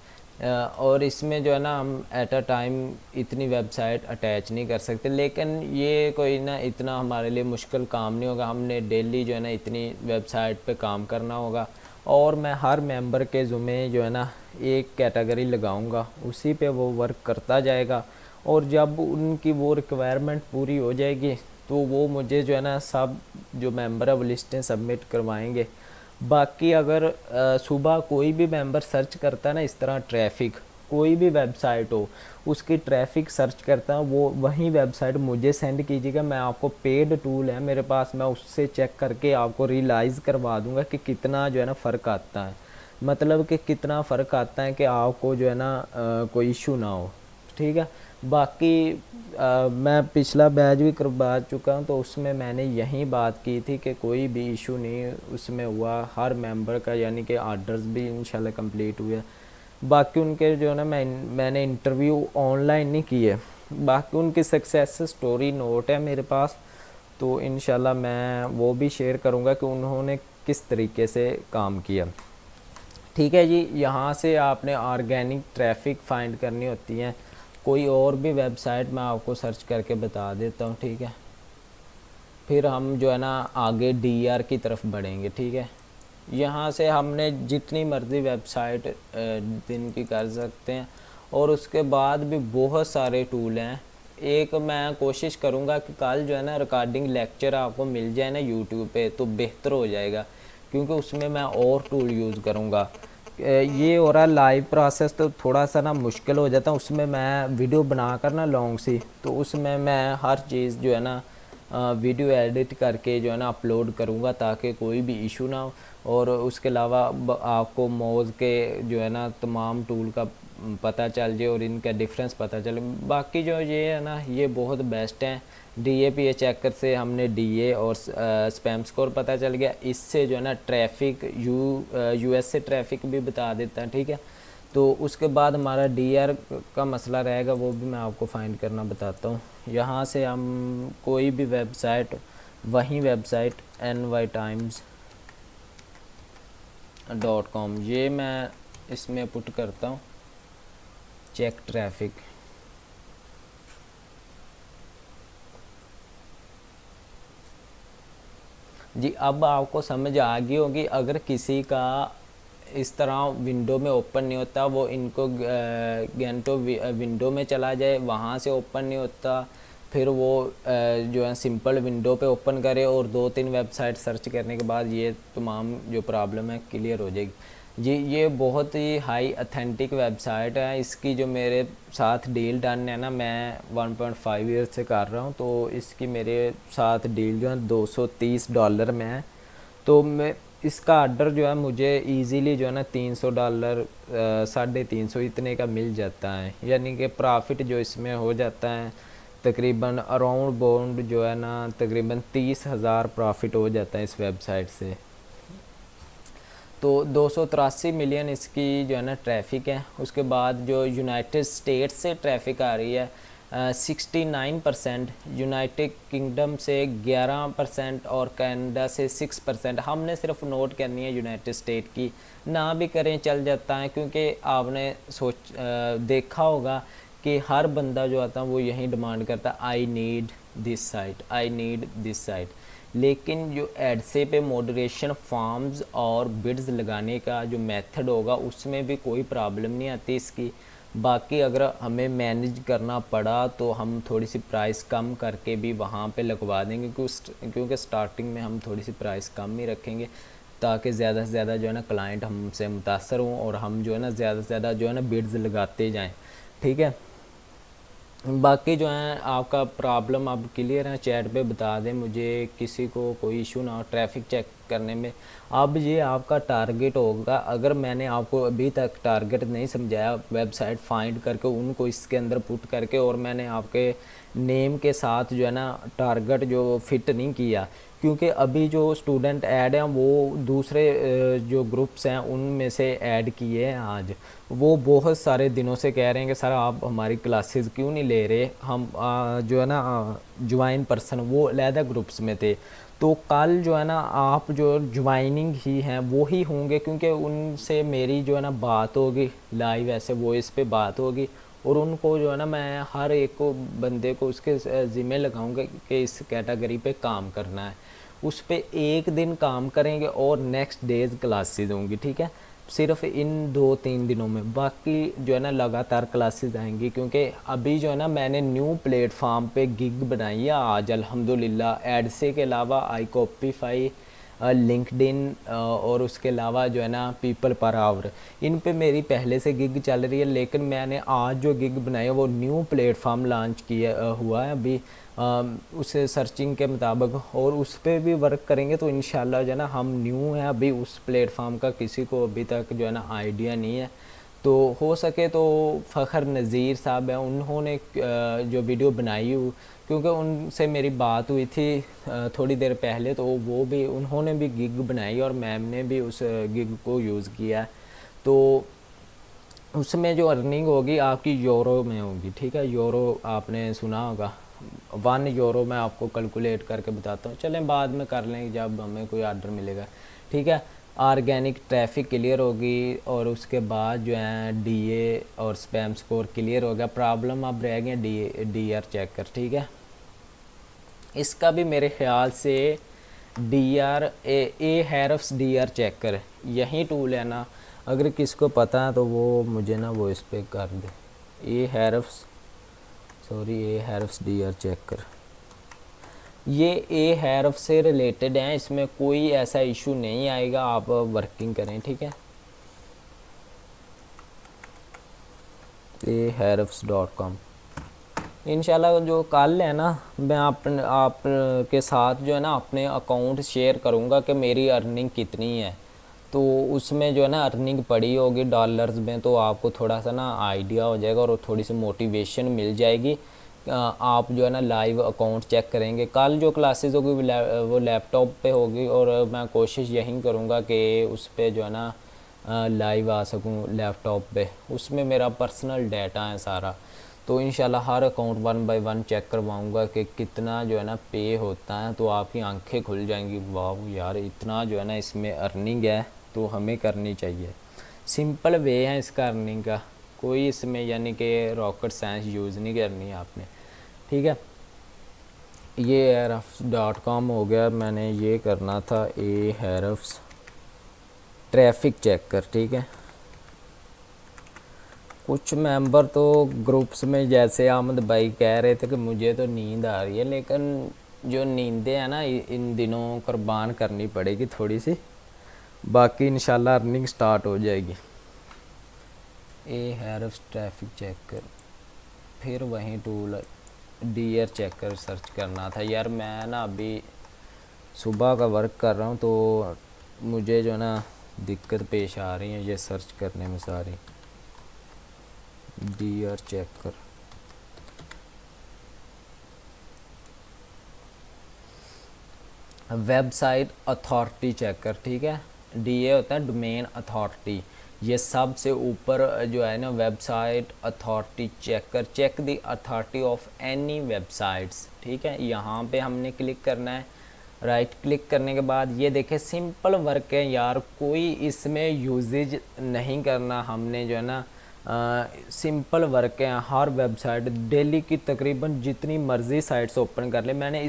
और इसमें जो है ना हम एट अ टाइम इतनी वेबसाइट अटैच नहीं कर सकते, लेकिन ये कोई ना इतना हमारे लिए मुश्किल काम नहीं होगा। हमने डेली जो है ना इतनी वेबसाइट पे काम करना होगा, और मैं हर मेंबर के ज़ुम्मे जो है ना एक कैटेगरी लगाऊंगा, उसी पे वो वर्क करता जाएगा। और जब उनकी वो रिक्वायरमेंट पूरी हो जाएगी तो वो मुझे जो है ना सब जो मेंबर है वो लिस्टें सबमिट करवाएंगे। बाकी अगर सुबह कोई भी मेंबर सर्च करता है ना इस तरह ट्रैफिक, कोई भी वेबसाइट हो उसकी ट्रैफिक सर्च करता है, वो वही वेबसाइट मुझे सेंड कीजिएगा। मैं आपको पेड टूल है मेरे पास, मैं उससे चेक करके आपको रियलाइज़ करवा दूंगा कि कितना जो है ना फ़र्क आता है, मतलब कि कितना फ़र्क आता है कि आपको जो है ना कोई इशू ना हो, ठीक है। बाकी मैं पिछला बैच भी करवा चुका हूँ, तो उसमें मैंने यही बात की थी कि कोई भी इशू नहीं उसमें हुआ हर मेंबर का, यानी कि आर्डर्स भी इंशाल्लाह कंप्लीट हुए। बाकी उनके जो है ना मैंने इंटरव्यू ऑनलाइन नहीं किए, बाकी उनकी सक्सेस स्टोरी नोट है मेरे पास, तो इंशाल्लाह मैं वो भी शेयर करूँगा कि उन्होंने किस तरीके से काम किया, ठीक है जी। यहाँ से आपने ऑर्गेनिक ट्रैफिक फाइंड करनी होती है। कोई और भी वेबसाइट मैं आपको सर्च करके बता देता हूँ, ठीक है। फिर हम जो है ना आगे डीआर की तरफ बढ़ेंगे, ठीक है। यहाँ से हमने जितनी मर्ज़ी वेबसाइट दिन की कर सकते हैं, और उसके बाद भी बहुत सारे टूल हैं। एक मैं कोशिश करूँगा कि कल जो है ना रिकॉर्डिंग लेक्चर आपको मिल जाए ना यूट्यूब पे, तो बेहतर हो जाएगा, क्योंकि उसमें मैं और टूल यूज़ करूँगा। ये हो रहा लाइव प्रोसेस तो थोड़ा सा ना मुश्किल हो जाता है, उसमें मैं वीडियो बनाकर ना लॉन्ग सी, तो उसमें मैं हर चीज़ जो है ना वीडियो एडिट करके जो है ना अपलोड करूँगा ताकि कोई भी इशू ना हो। और उसके अलावा आपको मोज़ के जो है ना तमाम टूल का पता चल जाए और इनका डिफरेंस पता चले। बाकी जो ये है ना ये बहुत बेस्ट हैं। DAPA चेकर से हमने DA और स्पैम स्कोर पता चल गया। इससे जो है ना ट्रैफिक US से ट्रैफिक भी बता देता है, ठीक है। तो उसके बाद हमारा DR का मसला रहेगा, वो भी मैं आपको फाइंड करना बताता हूँ। यहाँ से हम कोई भी वेबसाइट, वही वेबसाइट nytimes.com, ये मैं इसमें पुट करता हूँ चेक ट्रैफिक। जी अब आपको समझ आ गई होगी। अगर किसी का इस तरह विंडो में ओपन नहीं होता, वो इनको गेंटो विंडो में चला जाए, वहाँ से ओपन नहीं होता, फिर वो जो है सिंपल विंडो पे ओपन करे और 2-3 वेबसाइट सर्च करने के बाद ये तमाम जो प्रॉब्लम है क्लियर हो जाएगी। जी ये बहुत ही हाई ऑथेंटिक वेबसाइट है। इसकी जो मेरे साथ डील डन है ना, मैं 1.5 ईयर से कर रहा हूँ, तो इसकी मेरे साथ डील जो है $230 में है। तो मैं इसका ऑर्डर जो है मुझे इजीली जो है ना $300 350 इतने का मिल जाता है, यानी कि प्रॉफिट जो इसमें हो जाता है तकरीबन अराउंड बाउंड जो है ना तकरीबन 30,000 प्रॉफिट हो जाता है इस वेबसाइट से। तो 283 मिलियन इसकी जो है ना ट्रैफिक है। उसके बाद जो यूनाइटेड स्टेट्स से ट्रैफिक आ रही है 69%, यूनाइटेड किंगडम से 11% और कनाडा से 6%। हमने सिर्फ नोट करनी है यूनाइटेड स्टेट की, ना भी करें चल जाता है, क्योंकि आपने देखा होगा कि हर बंदा जो आता है वो यही डिमांड करता है I need this site, I need this site. लेकिन जो एडसे पे मॉडरेशन फॉर्म्स और बिड्स लगाने का जो मेथड होगा उसमें भी कोई प्रॉब्लम नहीं आती इसकी। बाकी अगर हमें मैनेज करना पड़ा तो हम थोड़ी सी प्राइस कम करके भी वहाँ पे लगवा देंगे, क्योंकि स्टार्टिंग में हम थोड़ी सी प्राइस कम ही रखेंगे ताकि ज़्यादा से ज़्यादा जो है ना क्लाइंट हमसे मुतासर हों और हम जो है ना ज़्यादा से ज़्यादा जो है ना बिड्स लगाते जाएं, ठीक है। बाकी जो है आपका प्रॉब्लम अब क्लियर है, चैट पे बता दें मुझे, किसी को कोई इशू ना हो ट्रैफिक चेक करने में। अब ये आपका टारगेट होगा। अगर मैंने आपको अभी तक टारगेट नहीं समझाया वेबसाइट फाइंड करके उनको इसके अंदर पुट करके, और मैंने आपके नेम के साथ जो है ना टारगेट जो फिट नहीं किया, क्योंकि अभी जो स्टूडेंट ऐड हैं वो दूसरे जो ग्रुप्स हैं उनमें से ऐड किए हैं आज। वो बहुत सारे दिनों से कह रहे हैं कि सर आप हमारी क्लासेस क्यों नहीं ले रहे, हम जो है ना ज्वाइन पर्सन वो अलहदा ग्रुप्स में थे। तो कल जो है ना आप जो ज्वाइनिंग ही हैं वो ही होंगे, क्योंकि उनसे मेरी जो है ना बात होगी लाइव, ऐसे वॉइस पे बात होगी, और उनको जो है ना मैं हर एक को बंदे को उसके ज़िम्मे लगाऊंगा कि इस कैटेगरी पे काम करना है। उस पे एक दिन काम करेंगे और नेक्स्ट डेज़ क्लासेस होंगी, ठीक है, सिर्फ इन 2-3 दिनों में। बाकी जो है ना लगातार क्लासेस आएंगी, क्योंकि अभी जो है ना मैंने न्यू प्लेटफार्म पे गिग बनाई है आज अल्हम्दुलिल्लाह। एडसे के अलावा iCopify, लिंक्डइन और उसके अलावा जो है ना पीपल पर आवर, इन पे मेरी पहले से गिग चल रही है। लेकिन मैंने आज जो गिग बनाई है वो न्यू प्लेटफार्म लॉन्च किया हुआ है अभी उसे सर्चिंग के मुताबिक, और उस पर भी वर्क करेंगे। तो इंशाल्लाह जो है ना हम न्यू है अभी उस प्लेटफार्म का, किसी को अभी तक जो है ना आइडिया नहीं है। तो हो सके तो फ़खर नज़ीर साहब हैं, उन्होंने जो वीडियो बनाई हो, क्योंकि उनसे मेरी बात हुई थी थोड़ी देर पहले, तो वो भी उन्होंने भी गिग बनाई और मैम ने भी उस गिग को यूज़ किया। तो उसमें जो अर्निंग होगी आपकी यूरो में होगी, ठीक है। यूरो आपने सुना होगा, 1 यूरो मैं आपको कैलकुलेट करके बताता हूँ, चलें बाद में कर लेंगे जब हमें कोई आर्डर मिलेगा, ठीक है। ऑर्गेनिक ट्रैफिक क्लियर होगी, और उसके बाद जो है DA और स्पैम स्कोर क्लियर हो गया। प्रॉब्लम अब रह गए DR चेकर, ठीक है। इसका भी मेरे ख्याल से Ahrefs DR चेकर यही टूल है ना, अगर किसको पता है तो वो मुझे ना वो इस पर कर दे। Ahrefs DR चेकर, ये Ahrefs से रिलेटेड हैं, इसमें कोई ऐसा इशू नहीं आएगा, आप वर्किंग करें, ठीक है। ahrefs.com इंशाल्लाह जो कल है ना मैं आप के साथ जो है ना अपने अकाउंट शेयर करूँगा कि मेरी अर्निंग कितनी है, तो उसमें जो है ना अर्निंग पड़ी होगी डॉलर्स में, तो आपको थोड़ा सा ना आइडिया हो जाएगा और थोड़ी सी मोटिवेशन मिल जाएगी। आप जो है ना लाइव अकाउंट चेक करेंगे। कल जो क्लासेस होगी वो लैपटॉप पे होगी, और मैं कोशिश यही करूँगा कि उस पर जो है ना लाइव आ सकूँ लैपटॉप पे। उसमें मेरा पर्सनल डाटा है सारा, तो इंशाल्लाह हर अकाउंट 1 बाय 1 चेक करवाऊँगा कि कितना जो है ना पे होता है, तो आपकी आंखें खुल जाएंगी, वाह यार इतना जो है ना इसमें अर्निंग है, तो हमें करनी चाहिए। सिंपल वे है इसका अर्निंग का, कोई इसमें यानी कि रॉकेट साइंस यूज़ नहीं करनी है आपने, ठीक है। ये ahrefs.com हो गया, मैंने ये करना था ahrefs ट्रैफिक चेकर, ठीक है। कुछ मेंबर तो ग्रुप्स में जैसे आमद भाई कह रहे थे कि मुझे तो नींद आ रही है, लेकिन जो नींदें हैं ना इन दिनों कुर्बान करनी पड़ेगी थोड़ी सी, बाकी इंशाल्लाह अर्निंग स्टार्ट हो जाएगी। ahrefs ट्रैफिक चेकर, फिर वहीं टूल डीआर चेकर सर्च करना था। यार मैं ना अभी सुबह का वर्क कर रहा हूँ, तो मुझे जो है ना दिक्कत पेश आ रही है ये सर्च करने में सारी। DR checker, website authority checker, ठीक है। डीए होता है डोमेन अथॉरिटी, ये सबसे ऊपर जो है ना website authority checker, check the authority of any websites, ठीक है। यहाँ पे हमने क्लिक करना है। राइट क्लिक करने के बाद ये देखें सिंपल वर्क है यार, कोई इसमें यूजेज नहीं करना हमने, जो है ना सिंपल वर्क है। हर वेबसाइट डेली की तकरीबन जितनी मर्ज़ी साइट्स ओपन कर ले। मैंने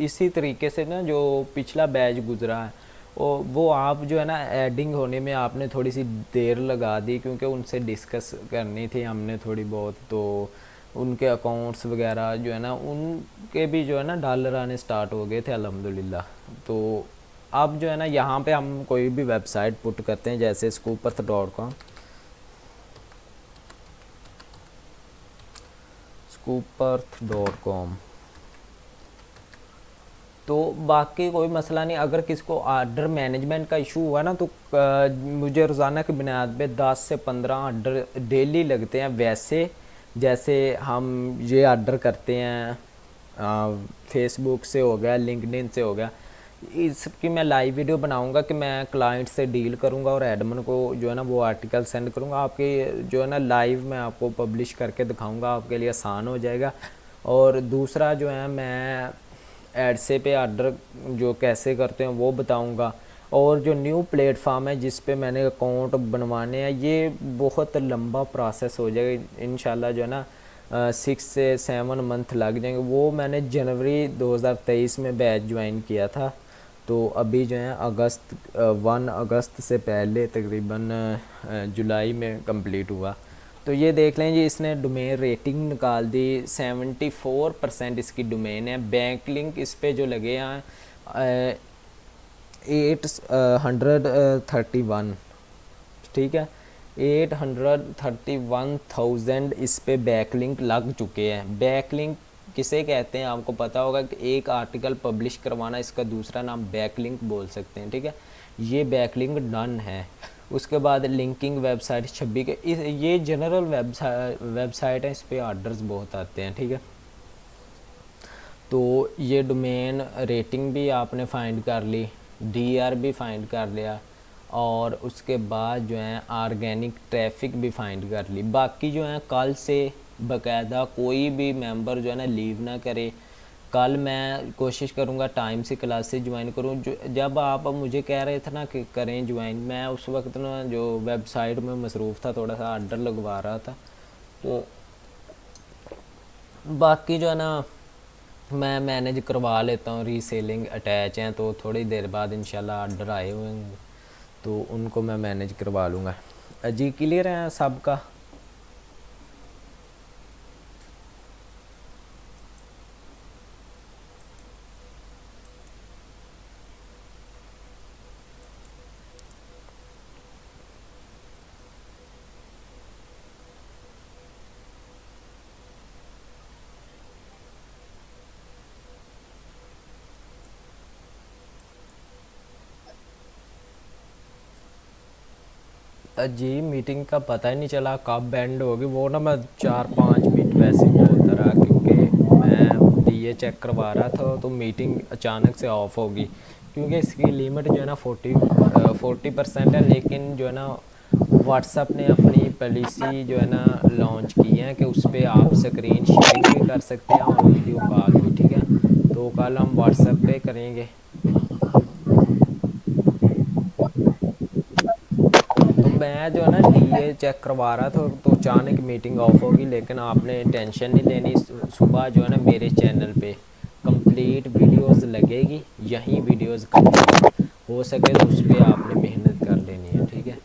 इसी तरीके से ना जो पिछला बैच गुजरा है वो आप जो है ना एडिंग होने में आपने थोड़ी सी देर लगा दी, क्योंकि उनसे डिस्कस करनी थी हमने थोड़ी बहुत, तो उनके अकाउंट्स वगैरह जो है ना उनके भी जो है ना डॉलर आने स्टार्ट हो गए थे अल्हम्दुलिल्लाह। तो अब जो है ना यहाँ पे हम कोई भी वेबसाइट पुट करते हैं, जैसे स्कूपर्थ.com, स्कूपर्थ.com, तो बाकी कोई मसला नहीं। अगर किसको आर्डर मैनेजमेंट का इशू हुआ ना, तो मुझे रोज़ाना की बुनियाद पे 10 से 15 आर्डर डेली लगते हैं, वैसे जैसे हम ये आर्डर करते हैं फेसबुक से हो गया, लिंक्डइन से हो गया। इसकी मैं लाइव वीडियो बनाऊंगा कि मैं क्लाइंट से डील करूंगा और एडमिन को जो है ना वो आर्टिकल सेंड करूंगा, आपके जो है ना लाइव मैं आपको पब्लिश करके दिखाऊंगा, आपके लिए आसान हो जाएगा। और दूसरा जो है मैं एडसे पे आर्डर जो कैसे करते हैं वो बताऊंगा। और जो न्यू प्लेटफॉर्म है जिस पे मैंने अकाउंट बनवाने हैं, ये बहुत लंबा प्रोसेस हो जाएगा इंशाल्लाह, जो है ना 6 से 7 मंथ लग जाएंगे। वो मैंने जनवरी 2023 में बैच ज्वाइन किया था, तो अभी जो है 1 अगस्त से पहले तकरीबन जुलाई में कंप्लीट हुआ। तो ये देख लें जी, इसने डोमेन रेटिंग निकाल दी, 74% इसकी डोमेन है। बैंक लिंक इस पे जो लगे हैं 831, ठीक है, 831,000 इस पे बैकलिंक लग चुके हैं। बैकलिंक किसे कहते हैं आपको पता होगा कि एक आर्टिकल पब्लिश करवाना, इसका दूसरा नाम बैकलिंक बोल सकते हैं, ठीक है। ये बैकलिंक डन है। उसके बाद लिंकिंग वेबसाइट 26 के ये जनरल वेबसाइट है, इस पर आर्डर्स बहुत आते हैं, ठीक है। तो ये डोमेन रेटिंग भी आपने फाइंड कर ली, डीआर भी फाइंड कर लिया, और उसके बाद जो है ऑर्गेनिक ट्रैफिक भी फाइंड कर ली। बाकी जो है कल से बाकायदा कोई भी मेंबर जो है ना लीव ना करे। कल मैं कोशिश करूँगा टाइम से क्लासेस ज्वाइन करूँ। जो जब आप मुझे कह रहे थे ना कि करें ज्वाइन, मैं उस वक्त ना जो वेबसाइट में मसरूफ़ था, थोड़ा सा आर्डर लगवा रहा था। तो बाकी जो है ना मैं मैनेज करवा लेता हूँ, रीसेलिंग अटैच हैं, तो थोड़ी देर बाद इंशाल्लाह आर्डर आए हुए हैं, तो उनको मैं मैनेज करवा लूँगा। जी क्लियर है सबका? जी मीटिंग का पता ही नहीं चला कब एंड होगी। वो ना मैं 4-5 मिनट वैसे ही बोलता रहा क्योंकि मैं डीए चेक करवा रहा था, तो मीटिंग अचानक से ऑफ होगी क्योंकि इसकी लिमिट जो है ना 40% है। लेकिन जो है ना व्हाट्सअप ने अपनी पॉलिसी जो है ना लॉन्च की है कि उस पर आप स्क्रीन शेयरिंग भी कर सकते हैं और वीडियो कॉल भी, ठीक है। तो कल हम व्हाट्सएप पे करेंगे। तो मैं जो है ना डीए चेक करवा रहा था तो अचानक मीटिंग ऑफ होगी, लेकिन आपने टेंशन नहीं लेनी। सुबह जो है ना मेरे चैनल पे कंप्लीट वीडियोस लगेगी, यहीं वीडियोस कंटिन्यू हो सके तो उस पर आपने मेहनत कर लेनी है, ठीक है।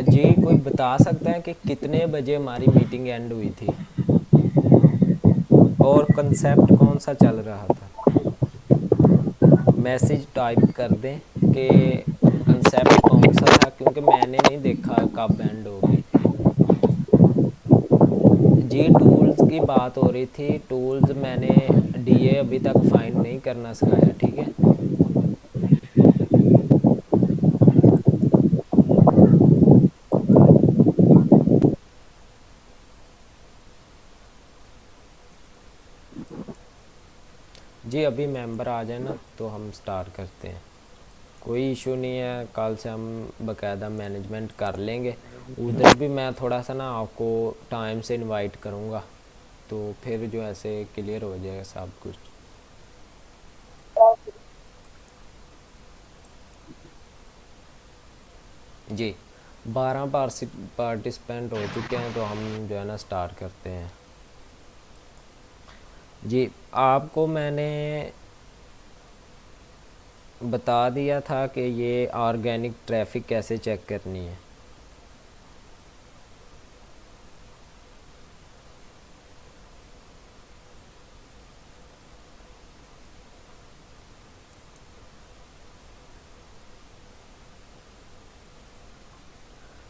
जी कोई बता सकता है कि कितने बजे हमारी मीटिंग एंड हुई थी और कंसेप्ट कौन सा चल रहा था? मैसेज टाइप कर दें कि कंसेप्ट कौन सा था, क्योंकि मैंने नहीं देखा कब एंड होगी। जी टूल्स की बात हो रही थी। टूल्स मैंने डीए अभी तक फाइंड नहीं करना सिखाया, ठीक है। जी अभी मेंबर आ जाए ना तो हम स्टार्ट करते हैं। कोई इशू नहीं है, कल से हम बकायदा मैनेजमेंट कर लेंगे। उधर भी मैं थोड़ा सा ना आपको टाइम से इनवाइट करूँगा, तो फिर जो ऐसे क्लियर हो जाएगा सब कुछ। जी 12 पार्टिसिपेंट हो चुके हैं, तो हम जो है ना स्टार्ट करते हैं। जी आपको मैंने बता दिया था कि ये ऑर्गेनिक ट्रैफिक कैसे चेक करनी है।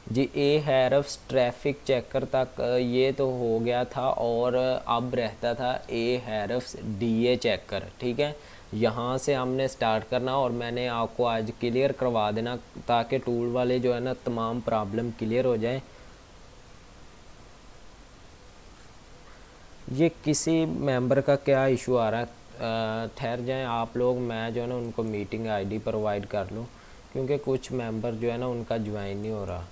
जी ए हैरफ्स ट्रैफिक चेकर तक ये तो हो गया था, और अब रहता था ए हैरफ्स डीए चेकर, ठीक है। यहाँ से हमने स्टार्ट करना और मैंने आपको आज क्लियर करवा देना ताकि टूल वाले जो है ना तमाम प्रॉब्लम क्लियर हो जाए। ये किसी मेंबर का क्या इशू आ रहा है, ठहर जाएं आप लोग, मैं जो है ना उनको मीटिंग आईडी प्रोवाइड कर लूँ, क्योंकि कुछ मेंबर जो है ना उनका ज्वाइन नहीं हो रहा।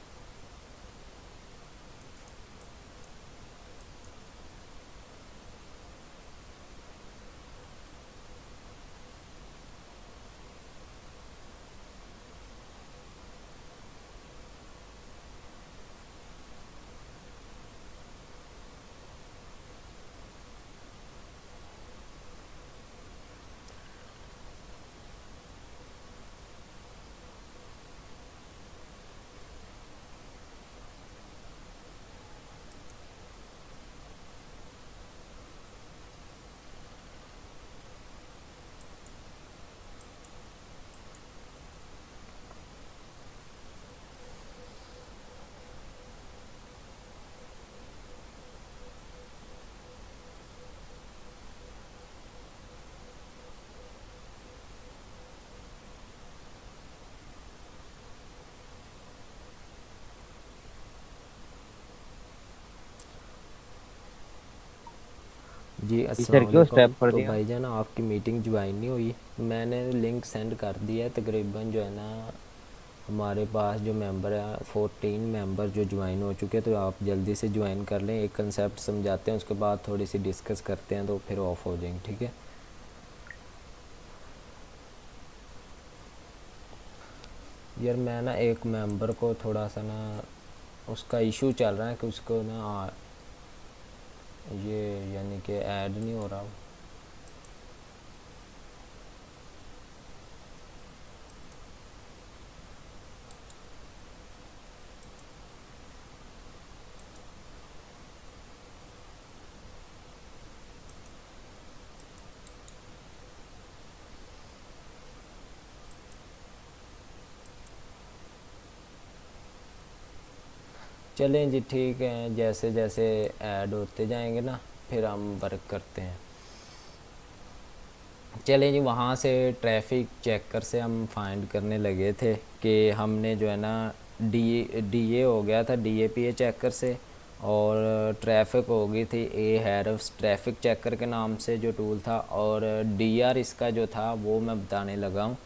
जी जी अस्सलाम सर क्यों वालेकुम। स्टेप कर तो दिया? भाईजान आपकी मीटिंग ज्वाइन नहीं हुई, मैंने लिंक सेंड कर दिया है। तकरीबन जो है ना हमारे पास जो मेंबर है 14 मेंबर जो ज्वाइन हो चुके हैं, तो आप जल्दी से ज्वाइन कर लें। एक कंसेप्ट समझाते हैं, उसके बाद थोड़ी सी डिस्कस करते हैं, तो फिर ऑफ हो जाएंगे, ठीक है। यार मैं ना एक मेंबर को थोड़ा सा ना उसका इशू चल रहा है कि उसको ना ये यानी कि ऐड नहीं हो रहा। चलें जी, ठीक है, जैसे जैसे ऐड होते जाएंगे ना फिर हम वर्क करते हैं। चलें जी, वहाँ से ट्रैफिक चेकर से हम फाइंड करने लगे थे कि हमने जो है ना डी ए हो गया था DAPA चेकर से, और ट्रैफिक हो गई थी Ahrefs ट्रैफिक चेकर के नाम से जो टूल था, और DR इसका जो था वो मैं बताने लगा हूँ।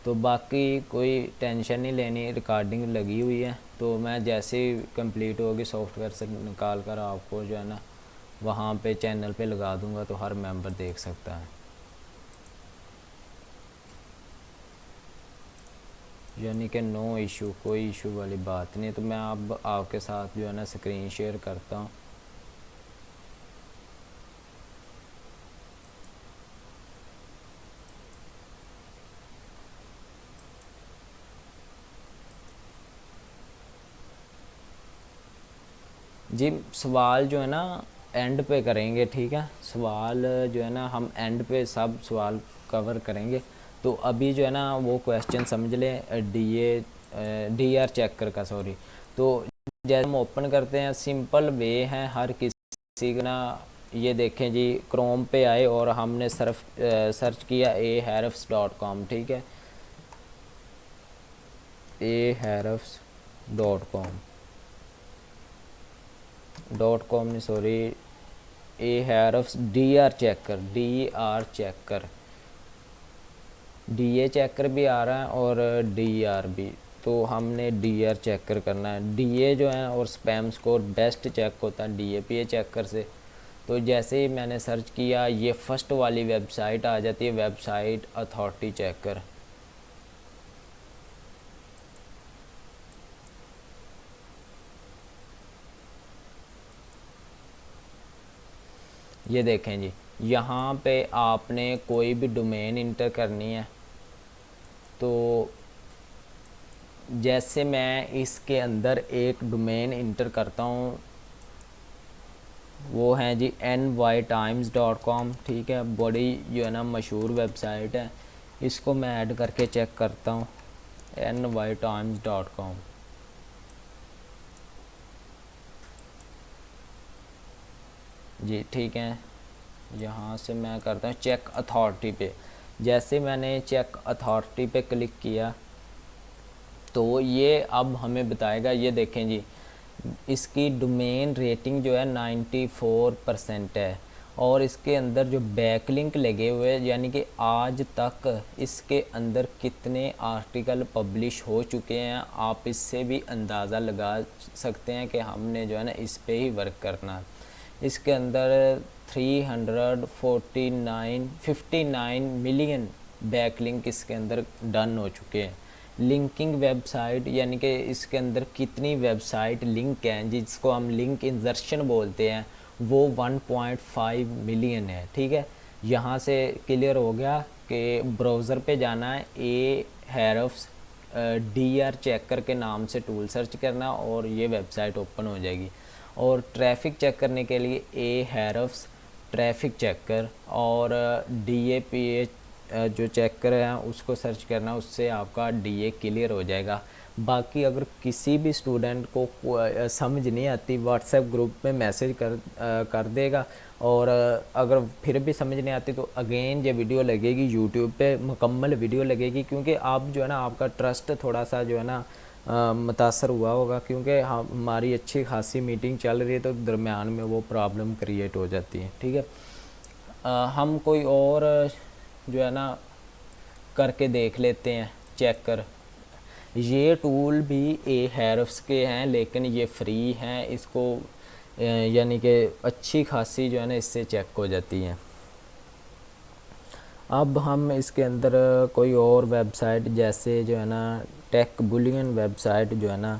तो बाकी कोई टेंशन नहीं लेनी, रिकॉर्डिंग लगी हुई है, तो मैं जैसे ही कंप्लीट होगी सॉफ्टवेयर से निकाल कर आपको जो है ना वहाँ पे चैनल पे लगा दूँगा, तो हर मेंबर देख सकता है। यानी कि नो इशू, कोई इशू वाली बात नहीं है। तो मैं अब आपके साथ जो है ना स्क्रीन शेयर करता हूँ। जी, सवाल जो है ना एंड पे करेंगे, ठीक है। सवाल जो है ना हम एंड पे सब सवाल कवर करेंगे। तो अभी जो है ना वो क्वेश्चन समझ लें DR चेकर का, सॉरी। तो जैसे हम ओपन करते हैं, सिंपल वे है हर किसी का ना। ये देखें जी, क्रोम पे आए और हमने सर्च किया ahrefs.com, ठीक है, ahrefs.com नहीं, sorry, Ahrefs DR checker, DR checker, DA checker भी आ रहा है और DR भी। तो हमने DR चेकर करना है। DA जो है और स्पैम स्कोर बेस्ट चेक होता है DAPA चेकर से। तो जैसे ही मैंने सर्च किया, ये फर्स्ट वाली वेबसाइट आ जाती है, वेबसाइट अथॉरिटी चेकर। ये देखें जी, यहाँ पे आपने कोई भी डोमेन इंटर करनी है। तो जैसे मैं इसके अंदर एक डोमेन इंटर करता हूँ, वो है जी nytimes.com, ठीक है, बड़ी जो है ना मशहूर वेबसाइट है। इसको मैं ऐड करके चेक करता हूँ, nytimes.com। जी ठीक है, यहाँ से मैं करता हूँ चेक अथॉरिटी पे। जैसे मैंने चेक अथॉरिटी पे क्लिक किया तो ये अब हमें बताएगा, ये देखें जी, इसकी डोमेन रेटिंग जो है 94% है, और इसके अंदर जो बैकलिंक लगे हुए हैं, यानी कि आज तक इसके अंदर कितने आर्टिकल पब्लिश हो चुके हैं, आप इससे भी अंदाज़ा लगा सकते हैं कि हमने जो है ना इस पे ही वर्क करना है। इसके अंदर 59 मिलियन बैकलिंक इसके अंदर डन हो चुके हैं। लिंकिंग वेबसाइट, यानी कि इसके अंदर कितनी वेबसाइट लिंक हैं, जिसको हम लिंक इंजर्शन बोलते हैं, वो 1.5 मिलियन है, ठीक है। यहाँ से क्लियर हो गया कि ब्राउज़र पे जाना है, Ahrefs DR चेकर के नाम से टूल सर्च करना और ये वेबसाइट ओपन हो जाएगी। और ट्रैफिक चेक करने के लिए Ahrefs ट्रैफिक चेकर और DAPA जो चेकर है उसको सर्च करना, उससे आपका DA क्लियर हो जाएगा। बाकी अगर किसी भी स्टूडेंट को समझ नहीं आती, व्हाट्सएप ग्रुप में मैसेज कर देगा, और अगर फिर भी समझ नहीं आती तो अगेन ये वीडियो लगेगी यूट्यूब पे, मुकम्मल वीडियो लगेगी। क्योंकि आप जो है ना, आपका ट्रस्ट थोड़ा सा जो है ना मुतासर हुआ होगा, क्योंकि हमारी अच्छी खासी मीटिंग चल रही है, तो दरमियान में वो प्रॉब्लम क्रिएट हो जाती है, ठीक है। हम कोई और जो है ना करके देख लेते हैं चेकर। ये टूल भी Ahrefs के हैं, लेकिन ये फ्री हैं, इसको यानी कि अच्छी खासी जो है ना इससे चेक हो जाती हैं। अब हम इसके अंदर कोई और वेबसाइट, जैसे जो है ना टेक बुलियन वेबसाइट जो है ना,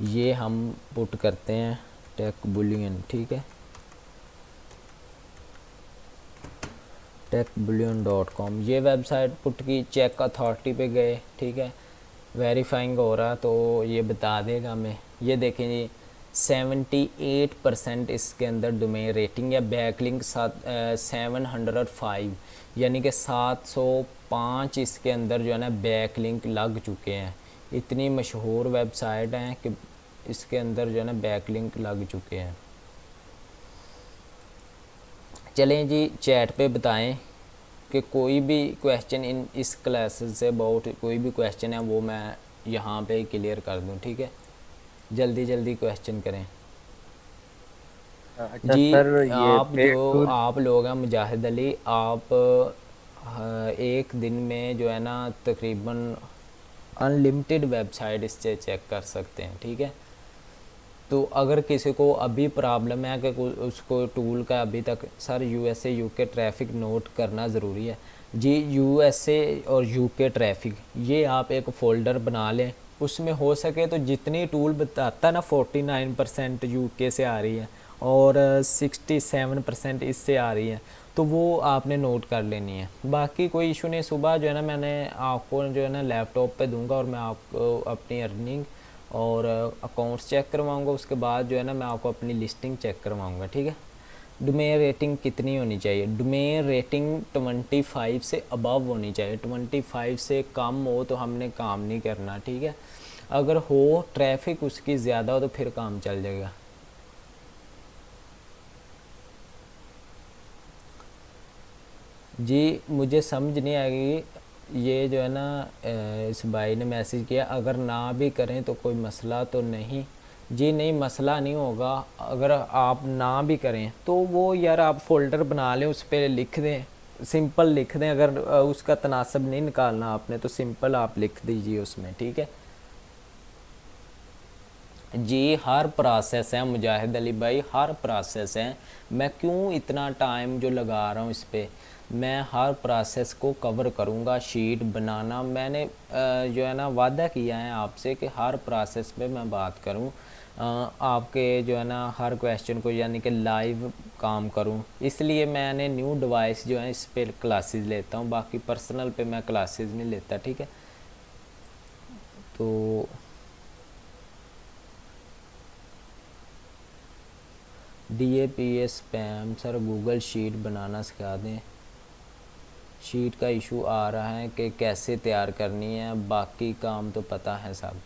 ये हम पुट करते हैं टेक बुलियन, ठीक है, techbullion.com। ये वेबसाइट पुट की, चेक अथॉरिटी पे गए, ठीक है, वेरीफाइंग हो रहा तो ये बता देगा हमें। ये देखें जी, 78% इसके अंदर डोमेन रेटिंग है, बैकलिंक 705, यानी कि 705 इसके अंदर जो है ना बैकलिंक लग चुके हैं। इतनी मशहूर वेबसाइट हैं कि इसके अंदर जो है ना बैकलिंक लग चुके हैं। चलें जी, चैट पे बताएं कि कोई भी क्वेश्चन इन इस क्लासेस से अबाउट कोई भी क्वेश्चन है वो मैं यहाँ पे क्लियर कर दूँ, ठीक है। जल्दी जल्दी क्वेश्चन करें अच्छा जी। सर, ये आप पेड जो टूल। आप लोग हैं मुजाहिद अली, आप एक दिन में जो है ना तकरीबन अनलिमिटेड वेबसाइट इससे चेक कर सकते हैं, ठीक है। तो अगर किसी को अभी प्रॉब्लम है कि उसको टूल का अभी तक sir USA UK traffic note करना ज़रूरी है जी। यूएसए और यूके ट्रैफिक ये आप एक फ़ोल्डर बना लें, उसमें हो सके तो जितनी टूल बताता है ना 49% यूके से आ रही है और 67% इससे आ रही है, तो वो आपने नोट कर लेनी है। बाकी कोई इशू नहीं, सुबह जो है ना मैंने आपको जो है ना लैपटॉप पे दूंगा और मैं आपको अपनी अर्निंग और अकाउंट्स चेक करवाऊंगा। उसके बाद जो है ना मैं आपको अपनी लिस्टिंग चेक करवाऊंगा, ठीक है। डोमेन रेटिंग कितनी होनी चाहिए? डोमेन रेटिंग 25 से अबव होनी चाहिए। 25 से कम हो तो हमने काम नहीं करना, ठीक है। अगर हो ट्रैफिक उसकी ज़्यादा हो तो फिर काम चल जाएगा। जी मुझे समझ नहीं आएगी ये जो है ना इस भाई ने मैसेज किया, अगर ना भी करें तो कोई मसला तो नहीं। जी नहीं, मसला नहीं होगा। अगर आप ना भी करें तो वो यार आप फ़ोल्डर बना लें, उस पर लिख दें, सिंपल लिख दें। अगर उसका तनासब नहीं निकालना आपने तो सिंपल आप लिख दीजिए उसमें, ठीक है जी। हर प्रोसेस है मुजाहिद अली भाई, हर प्रोसेस है। मैं क्यों इतना टाइम जो लगा रहा हूँ इस पर, मैं हर प्रोसेस को कवर करूँगा। शीट बनाना मैंने जो है ना वादा किया है आपसे कि हर प्रोसेस पे मैं बात करूँ, आपके जो है ना हर क्वेश्चन को यानी कि लाइव काम करूँ। इसलिए मैंने न्यू डिवाइस जो है इस पर क्लासेस लेता हूँ, बाकी पर्सनल पे मैं क्लासेस नहीं लेता, ठीक है। तो DAPS spam sir Google sheet बनाना सिखा दें। शीट का इशू आ रहा है कि कैसे तैयार करनी है, बाकी काम तो पता है सब।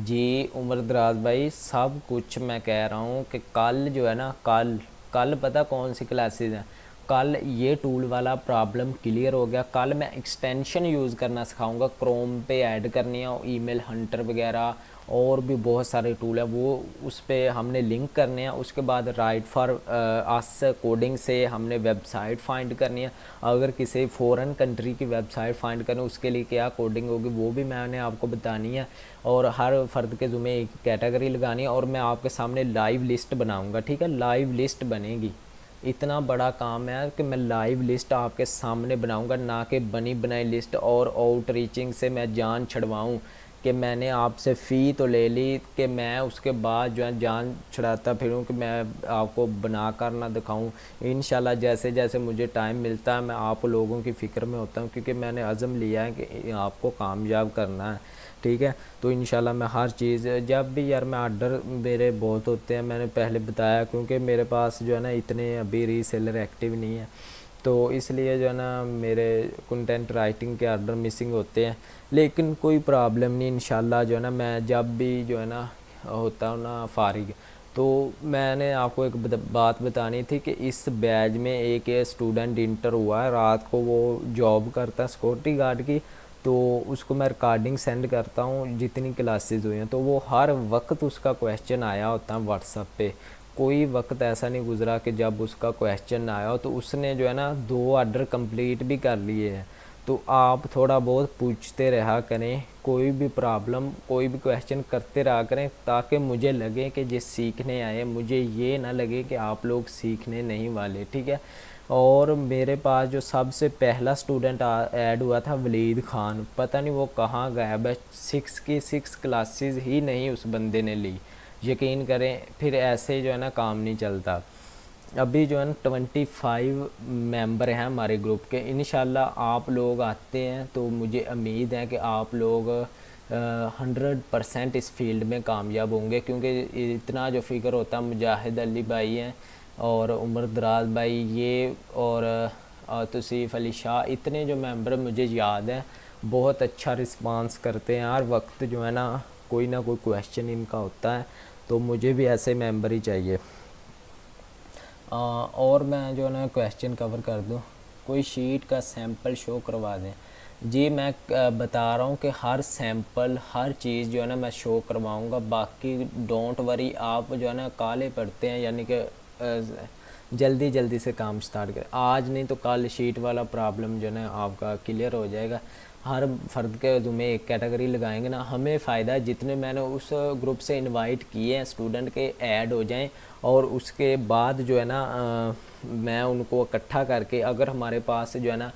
जी उमर दराज भाई, सब कुछ मैं कह रहा हूँ कि कल जो है ना कल कल पता कौन सी क्लासेस हैं। कल ये टूल वाला प्रॉब्लम क्लियर हो गया। कल मैं एक्सटेंशन यूज़ करना सिखाऊंगा, क्रोम पे ऐड करनी है, ईमेल हंटर वगैरह और भी बहुत सारे टूल है वो उस पर हमने लिंक करने हैं। उसके बाद राइट फॉर अस कोडिंग से हमने वेबसाइट फाइंड करनी है। अगर किसी फ़ॉरेन कंट्री की वेबसाइट फाइंड करें उसके लिए क्या कोडिंग होगी वो भी मैंने आपको बतानी है। और हर फ़र्द के ज़ुम्मे एक कैटेगरी लगानी है और मैं आपके सामने लाइव लिस्ट बनाऊँगा, ठीक है। लाइव लिस्ट बनेगी, इतना बड़ा काम है कि मैं लाइव लिस्ट आपके सामने बनाऊंगा, ना कि बनी बनाई लिस्ट। और आउट रीचिंग से मैं जान छड़वाऊँ कि मैंने आपसे फ़ी तो ले ली कि मैं उसके बाद जो है जान छड़ाता फिरूँ कि मैं आपको बना कर ना दिखाऊँ। इंशाल्लाह जैसे जैसे मुझे टाइम मिलता है मैं आप लोगों की फ़िक्र में होता हूँ, क्योंकि मैंने अज़म लिया है कि आपको कामयाब करना है, ठीक है। तो इंशाल्लाह मैं हर चीज़, जब भी यार मैं आर्डर मेरे बहुत होते हैं, मैंने पहले बताया, क्योंकि मेरे पास जो है ना इतने अभी रीसेलर एक्टिव नहीं है, तो इसलिए जो है ना मेरे कंटेंट राइटिंग के आर्डर मिसिंग होते हैं। लेकिन कोई प्रॉब्लम नहीं, इंशाल्लाह जो है ना मैं जब भी जो है ना होता हूँ ना फारिग, तो मैंने आपको एक बात बतानी थी कि इस बैच में एक स्टूडेंट इंटर हुआ है, रात को वो जॉब करता है सिक्योरिटी गार्ड की। तो उसको मैं रिकॉर्डिंग सेंड करता हूँ जितनी क्लासेस हुई हैं, तो वो हर वक्त उसका क्वेश्चन आया होता है व्हाट्सएप पे। कोई वक्त ऐसा नहीं गुजरा कि जब उसका क्वेश्चन आया हो। तो उसने जो है ना 2 आर्डर कंप्लीट भी कर लिए हैं। तो आप थोड़ा बहुत पूछते रहा करें, कोई भी प्रॉब्लम कोई भी क्वेश्चन करते रहा करें, ताकि मुझे लगे कि जिस सीखने आए, मुझे ये ना लगे कि आप लोग सीखने नहीं वाले, ठीक है। और मेरे पास जो सबसे पहला स्टूडेंट ऐड हुआ था वलीद ख़ान, पता नहीं वो कहाँ गायब है। 6 की 6 क्लासेस ही नहीं उस बंदे ने ली, यकीन करें। फिर ऐसे जो है ना काम नहीं चलता। अभी जो है ना 25 मेंबर हैं हमारे ग्रुप के। इंशाल्लाह आप लोग आते हैं तो मुझे उम्मीद है कि आप लोग 100% इस फील्ड में कामयाब होंगे, क्योंकि इतना जो फ़िक्र होता है मुजाहिद अली भाई हैं और उमर दराज भाई ये और तौसीफ़ अली शाह, इतने जो मेंबर मुझे याद है बहुत अच्छा रिस्पांस करते हैं हर वक्त। जो है ना कोई क्वेश्चन इनका होता है। तो मुझे भी ऐसे मेंबर ही चाहिए। और मैं जो है ना क्वेश्चन कवर कर दूं, कोई शीट का सैंपल शो करवा दें। जी मैं बता रहा हूँ कि हर सैंपल हर चीज़ जो है ना मैं शो करवाऊँगा, बाकी डोंट वरी। आप जो है ना काले पड़ते हैं, यानी कि जल्दी जल्दी से काम स्टार्ट करें, आज नहीं तो कल शीट वाला प्रॉब्लम जो है ना आपका क्लियर हो जाएगा। हर फर्द के जुम्मे एक कैटेगरी लगाएंगे ना, हमें फ़ायदा है। जितने मैंने उस ग्रुप से इनवाइट किए हैं स्टूडेंट के ऐड हो जाएं, और उसके बाद जो है ना मैं उनको इकट्ठा करके, अगर हमारे पास जो है ना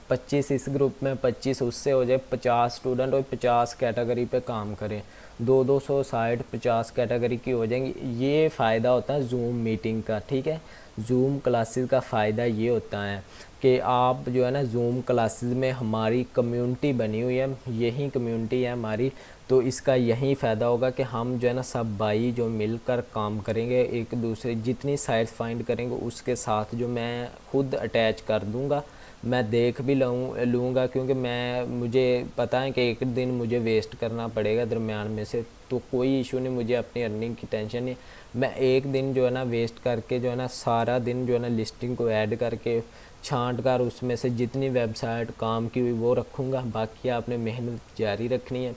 25 इस ग्रुप में 25 उससे हो जाए, 50 स्टूडेंट और 50 कैटेगरी पे काम करें, 200 60 50 कैटेगरी की हो जाएंगी। ये फ़ायदा होता है जूम मीटिंग का, ठीक है। जूम क्लासेस का फ़ायदा ये होता है कि आप जो है ना जूम क्लासेस में हमारी कम्युनिटी बनी हुई है, यही कम्युनिटी है हमारी, तो इसका यही फ़ायदा होगा कि हम जो है ना सब भाई जो मिलकर काम करेंगे, एक दूसरे जितनी साइट्स फाइंड करेंगे उसके साथ जो मैं खुद अटैच कर दूंगा, मैं देख भी लूँगा, क्योंकि मुझे पता है कि एक दिन मुझे वेस्ट करना पड़ेगा दरमियान में से, तो कोई इशू नहीं, मुझे अपनी अर्निंग की टेंशन नहीं। मैं एक दिन जो है ना वेस्ट करके जो है ना सारा दिन जो है ना लिस्टिंग को ऐड करके छांट कर उसमें से जितनी वेबसाइट काम की हुई वो रखूँगा, बाकी आपने मेहनत जारी रखनी है।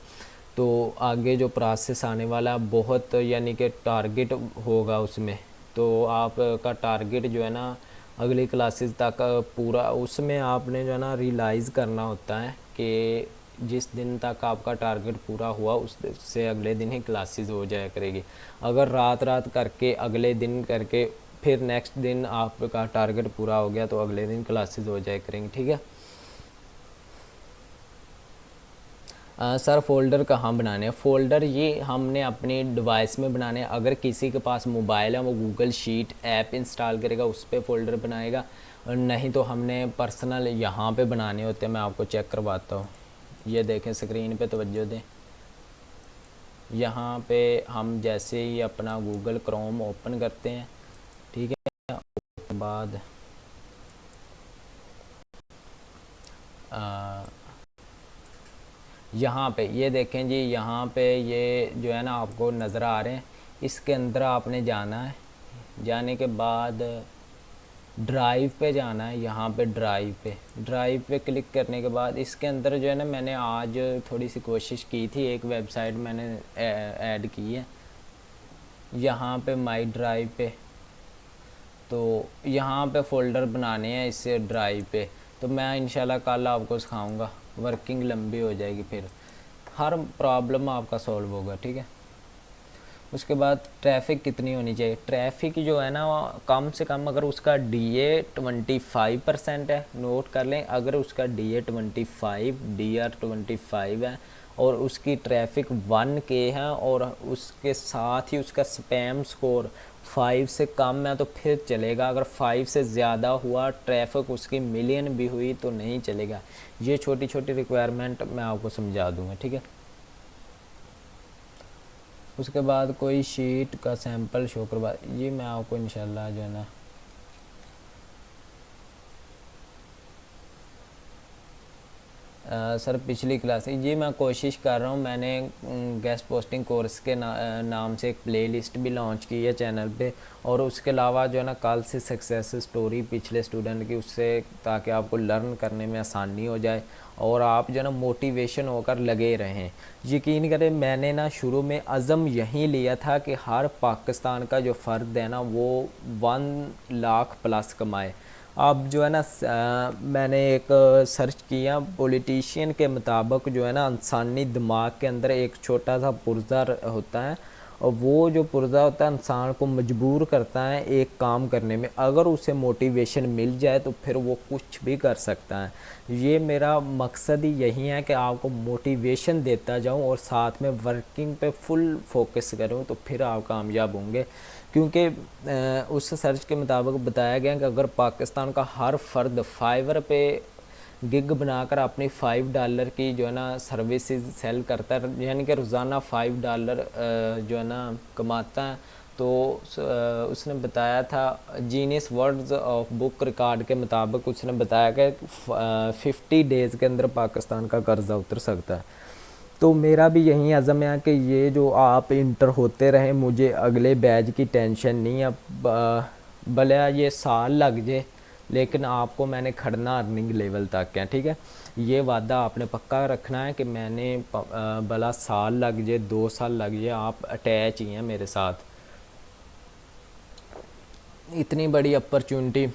तो आगे जो प्रोसेस आने वाला बहुत, यानी कि टारगेट होगा उसमें, तो आपका टारगेट जो है ना अगली क्लासेस तक पूरा, उसमें आपने जो है ना रियलाइज़ करना होता है कि जिस दिन तक आपका टारगेट पूरा हुआ उससे अगले दिन ही क्लासेस हो जाया करेगी। अगर रात रात करके अगले दिन करके फिर नेक्स्ट दिन आपका टारगेट पूरा हो गया तो अगले दिन क्लासेस हो जाया करेंगी, ठीक है। सर फ़ोल्डर कहाँ बनाने हैं? फ़ोल्डर ये हमने अपनी डिवाइस में बनाने हैं। अगर किसी के पास मोबाइल है वो गूगल शीट ऐप इंस्टॉल करेगा, उस पर फ़ोल्डर बनाएगा, और नहीं तो हमने पर्सनल यहाँ पे बनाने होते हैं। मैं आपको चेक करवाता हूँ, ये देखें स्क्रीन पे तवज्जो दें। यहाँ पे हम जैसे ही अपना गूगल क्रोम ओपन करते हैं, ठीक है, उसके बाद यहाँ पे ये देखें जी, यहाँ पे ये जो है ना आपको नज़र आ रहे हैं, इसके अंदर आपने जाना है। जाने के बाद ड्राइव पे जाना है, यहाँ पे ड्राइव पे क्लिक करने के बाद इसके अंदर जो है ना मैंने आज थोड़ी सी कोशिश की थी, एक वेबसाइट मैंने ऐड की है यहाँ पे माई ड्राइव पे। तो यहाँ पे फ़ोल्डर बनाने हैं इस ड्राइव पे, तो मैं इंशाल्लाह कल आपको सिखाऊंगा, वर्किंग लंबी हो जाएगी, फिर हर प्रॉब्लम आपका सॉल्व होगा, ठीक है। उसके बाद ट्रैफिक कितनी होनी चाहिए? ट्रैफिक जो है ना कम से कम, अगर उसका DA 25% है, नोट कर लें, अगर उसका DA 25 DR 25 है और उसकी ट्रैफिक 1K है और उसके साथ ही उसका स्पैम स्कोर 5 से कम है तो फिर चलेगा। अगर 5 से ज़्यादा हुआ, ट्रैफिक उसकी मिलियन भी हुई तो नहीं चलेगा। ये छोटी छोटी रिक्वायरमेंट मैं आपको समझा दूंगा, ठीक है। उसके बाद कोई शीट का सैंपल शो करवा, ये मैं आपको इंशाल्लाह जो है ना सर पिछली क्लास जी मैं कोशिश कर रहा हूँ। मैंने गेस्ट पोस्टिंग कोर्स के नाम से एक प्लेलिस्ट भी लॉन्च की है चैनल पे, और उसके अलावा जो है ना कल से सक्सेस स्टोरी पिछले स्टूडेंट की, उससे ताकि आपको लर्न करने में आसानी हो जाए और आप जो है ना मोटिवेशन होकर लगे रहें। यकीन करें मैंने ना शुरू में अज़म यही लिया था कि हर पाकिस्तान का जो फ़र्द है ना वो 1 लाख प्लस कमाए। अब जो है ना मैंने एक सर्च किया, पॉलिटिशियन के मुताबिक जो है ना इंसानी दिमाग के अंदर एक छोटा सा पुर्जा होता है, और वो जो पुर्जा होता है इंसान को मजबूर करता है एक काम करने में। अगर उसे मोटिवेशन मिल जाए तो फिर वो कुछ भी कर सकता है। ये मेरा मकसद ही यही है कि आपको मोटिवेशन देता जाऊं और साथ में वर्किंग पे फुल फोकस करूं, तो फिर आप कामयाब होंगे। क्योंकि उस सर्च के मुताबिक बताया गया कि अगर पाकिस्तान का हर फर्द फाइवर पे गिग बनाकर अपनी $5 की जो है ना सर्विसेज सेल करता है, यानी कि रोज़ाना $5 जो है ना कमाता है, तो उसने बताया था genius world of book record के मुताबिक, उसने बताया कि 50 डेज़ के अंदर पाकिस्तान का कर्जा उतर सकता है। तो मेरा भी यही अज़म है कि ये जो आप इंटर होते रहें, मुझे अगले बैच की टेंशन नहीं है। भले ये साल लग जाए, लेकिन आपको मैंने खड़ना अर्निंग लेवल तक है, ठीक है। ये वादा आपने पक्का रखना है कि मैंने भला साल लग जाए, 2 साल लग जाए, आप अटैच ही हैं मेरे साथ। इतनी बड़ी अपॉर्चुनिटी,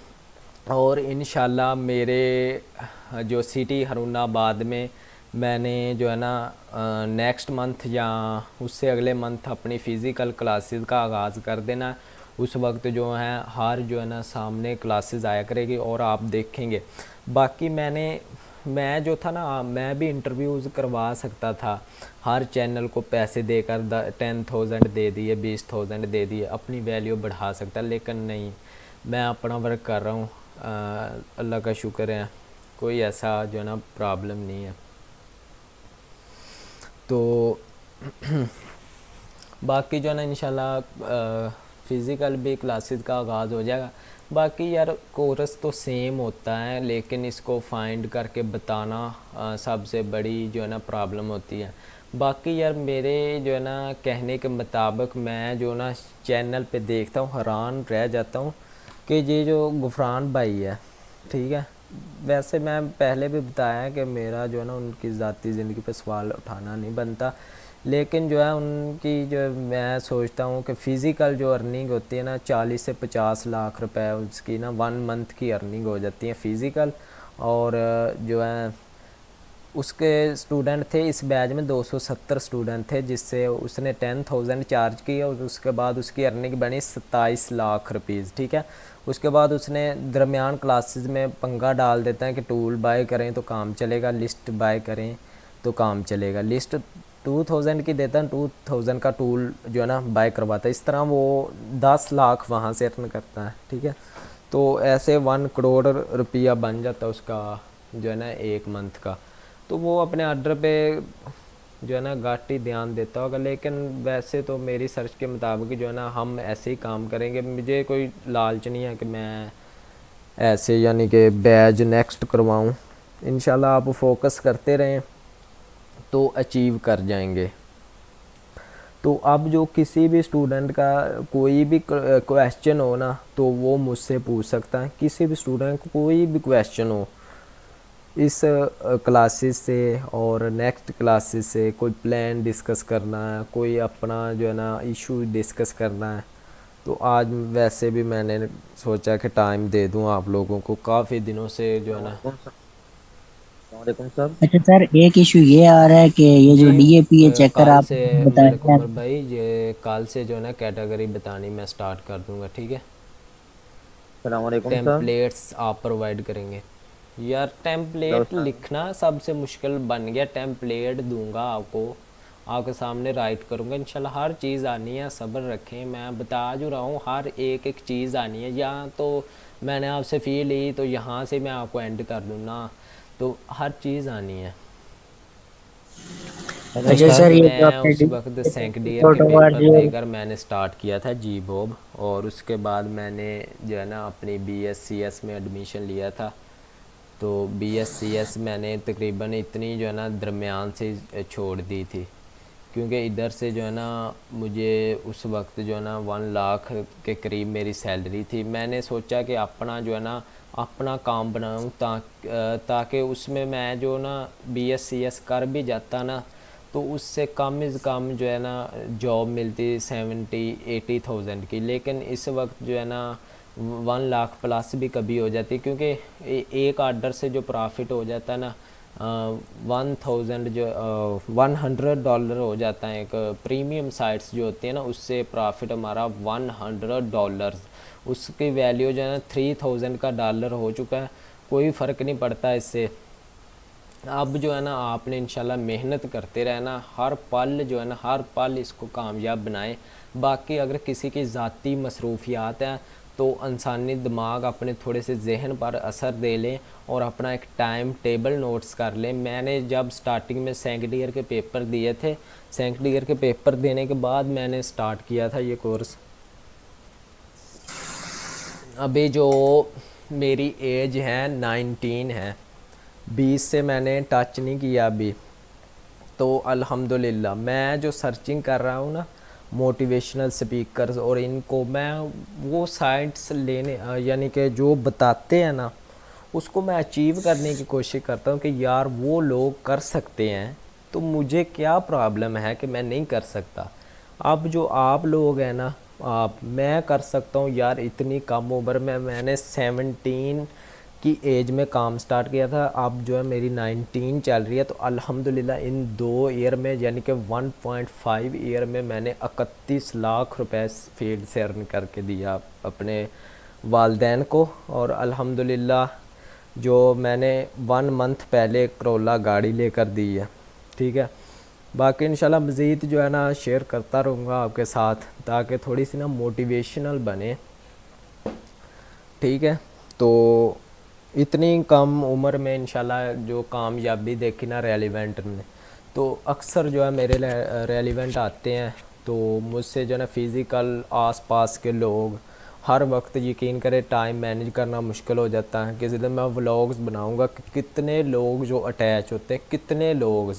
और इंशाल्लाह मेरे जो सिटी हरुणाबाद में मैंने जो है ना नेक्स्ट मंथ या उससे अगले मंथ अपनी फ़िज़िकल क्लासेस का आगाज़ कर देना है। उस वक्त जो है हर जो है ना सामने क्लासेस आया करेगी और आप देखेंगे। बाकी मैं जो था ना, मैं भी इंटरव्यूज़ करवा सकता था, हर चैनल को पैसे देकर 10,000 दे दिए, 20,000 दे दिए, अपनी वैल्यू बढ़ा सकता, लेकिन नहीं, मैं अपना वर्क कर रहा हूँ। अल्लाह का शुक्र है, कोई ऐसा जो है ना प्रॉब्लम नहीं है। तो बाकी जो है ना इंशाल्लाह फ़िज़िकल भी क्लासेस का आगाज़ हो जाएगा। बाकी यार कोर्स तो सेम होता है, लेकिन इसको फाइंड करके बताना सबसे बड़ी जो है ना प्रॉब्लम होती है। बाकी यार मेरे जो है ना कहने के मुताबिक मैं जो ना चैनल पे देखता हूँ, हैरान रह जाता हूँ कि ये जो गुफरान भाई है, ठीक है, वैसे मैं पहले भी बताया कि मेरा जो है ना उनकी ज़ाती ज़िंदगी पे सवाल उठाना नहीं बनता, लेकिन जो है उनकी जो मैं सोचता हूँ कि फ़िज़िकल जो अर्निंग होती है ना 40 से 50 लाख रुपए उसकी ना 1 मंथ की अर्निंग हो जाती है फ़िज़िकल। और जो है उसके स्टूडेंट थे इस बैच में 270 स्टूडेंट थे, जिससे उसने 10,000 चार्ज की और उसके बाद उसकी अर्निंग बनी 27 लाख रुपीज़, ठीक है। उसके बाद उसने दरमियान क्लासेस में पंगा डाल देता है कि टूल बाय करें तो काम चलेगा, लिस्ट बाय करें तो काम चलेगा। लिस्ट 2000 की देता है, 2000 का टूल जो है ना बाय करवाता है। इस तरह वो 10 लाख वहाँ से अर्न करता है, ठीक है। तो ऐसे 1 करोड़ रुपया बन जाता है उसका जो है ना 1 मंथ का। तो वो अपने ऑर्डर पे जो है ना घाट ही ध्यान देता होगा, लेकिन वैसे तो मेरी सर्च के मुताबिक जो है ना हम ऐसे ही काम करेंगे। मुझे कोई लालच नहीं है कि मैं ऐसे यानी कि बैच नेक्स्ट करवाऊँ। इंशाल्लाह आप फोकस करते रहें तो अचीव कर जाएंगे। तो अब जो किसी भी स्टूडेंट का कोई भी क्वेश्चन हो ना, तो वो मुझसे पूछ सकता है। किसी भी स्टूडेंट को कोई भी क्वेश्चन हो इस क्लासेस से और नेक्स्ट क्लासेस से, कोई प्लान डिस्कस करना है, कोई अपना जो है ना इशू डिस्कस करना है, तो आज वैसे भी मैंने सोचा कि टाइम दे दूं आप लोगों को। काफ़ी दिनों से जो है ना। वालेकुम सर। अच्छा सर, एक इशू ये आ रहा है कि ये जो जी डीएपी चेकर कल आप से मलिक बताया, उमर भाई, ये कल से जो है ना कैटेगरी बतानी मैं स्टार्ट कर दूंगा, ठीक है। सलाम वालेकुम सर। टेम्पलेट्स आप प्रोवाइड करेंगे। यार हेलो टेम्पलेट सर। लिखना सबसे मुश्किल बन गया। टेम्पलेट दूंगा आपको, आपके सामने राइट करूँगा इंशाल्लाह। हर चीज़ आनी है, सब्र रखें, मैं बता जो रहा हूँ, हर एक एक चीज़ आनी है। या तो मैंने आपसे फ़ी ली तो यहाँ से मैं आपको एंड कर दूँ ना, तो हर चीज़ आनी है। हेलो अच्छा सर। सर, ये जो मैं आपने उस वक्त सेकंड ईयर के फोटोग्राफ पेपर जो देकर मैंने स्टार्ट किया था जी बॉब, और उसके बाद मैंने जो है ना अपनी BScs में एडमिशन लिया था। तो BScs मैंने तकरीबन इतनी जो है ना दरमियान से छोड़ दी थी, क्योंकि इधर से जो है ना मुझे उस वक्त जो है ना 1 लाख के करीब मेरी सैलरी थी। मैंने सोचा कि अपना जो है ना अपना काम बनाऊं, ताकि उसमें मैं जो ना BScs कर भी जाता ना, तो उससे कम से कम जो है ना जॉब मिलती 70-80,000 की। लेकिन इस वक्त जो है ना 1 लाख प्लस भी कभी हो जाती, क्योंकि एक आर्डर से जो प्रॉफिट हो जाता है ना 1000 जो $100 हो जाता है। एक प्रीमियम साइट्स जो होती है ना, उससे प्रॉफिट हमारा $100, उसकी वैल्यू जो है ना 3000 का डॉलर हो चुका है। कोई फ़र्क नहीं पड़ता इससे। अब जो है ना आपने इंशाल्लाह मेहनत करते रहना, हर पल जो है ना हर पल इसको कामयाब बनाएं। बाकी अगर किसी की ज़ाती मसरूफियात है तो इंसानी दिमाग अपने थोड़े से जहन पर असर दे लें और अपना एक टाइम टेबल नोट्स कर लें। मैंने जब स्टार्टिंग में सेकंड ईयर के पेपर दिए थे, सेकंड ईयर के पेपर देने के बाद मैंने स्टार्ट किया था ये कोर्स। अभी जो मेरी एज है 19 है, 20 से मैंने टच नहीं किया अभी। तो तो अल्हम्दुलिल्लाह मैं जो सर्चिंग कर रहा हूँ ना मोटिवेशनल स्पीकर्स, और इनको मैं वो साइट्स लेने यानी कि जो बताते हैं ना उसको मैं अचीव करने की कोशिश करता हूँ कि यार वो लोग कर सकते हैं तो मुझे क्या प्रॉब्लम है कि मैं नहीं कर सकता। अब जो आप लोग हैं ना, आप मैं कर सकता हूँ यार, इतनी कम उम्र में मैंने 17 की एज में काम स्टार्ट किया था, अब जो है मेरी 19 चल रही है। तो अल्हम्दुलिल्लाह इन 2 ईयर में यानी कि 1.5 ईयर में मैंने 31 लाख रुपए फील्ड से अर्न करके दिया अपने वालदैन को। और अल्हम्दुलिल्लाह जो मैंने 1 मंथ पहले करोला गाड़ी लेकर दी है, ठीक है। बाकी इंशाल्लाह मज़ीद जो है ना शेयर करता रहूँगा आपके साथ ताकि थोड़ी सी ना मोटिवेशनल बने, ठीक है। तो इतनी कम उम्र में इंशाल्लाह जो कामयाबी देखी ना रेलिवेंट ने, तो अक्सर जो है मेरे रेलिवेंट आते हैं तो मुझसे जो है ना फ़िज़िकल आसपास के लोग हर वक्त यकीन करें टाइम मैनेज करना मुश्किल हो जाता है। किसी दिन मैं व्लॉग्स बनाऊंगा कि कितने लोग जो अटैच होते हैं, कितने लोग।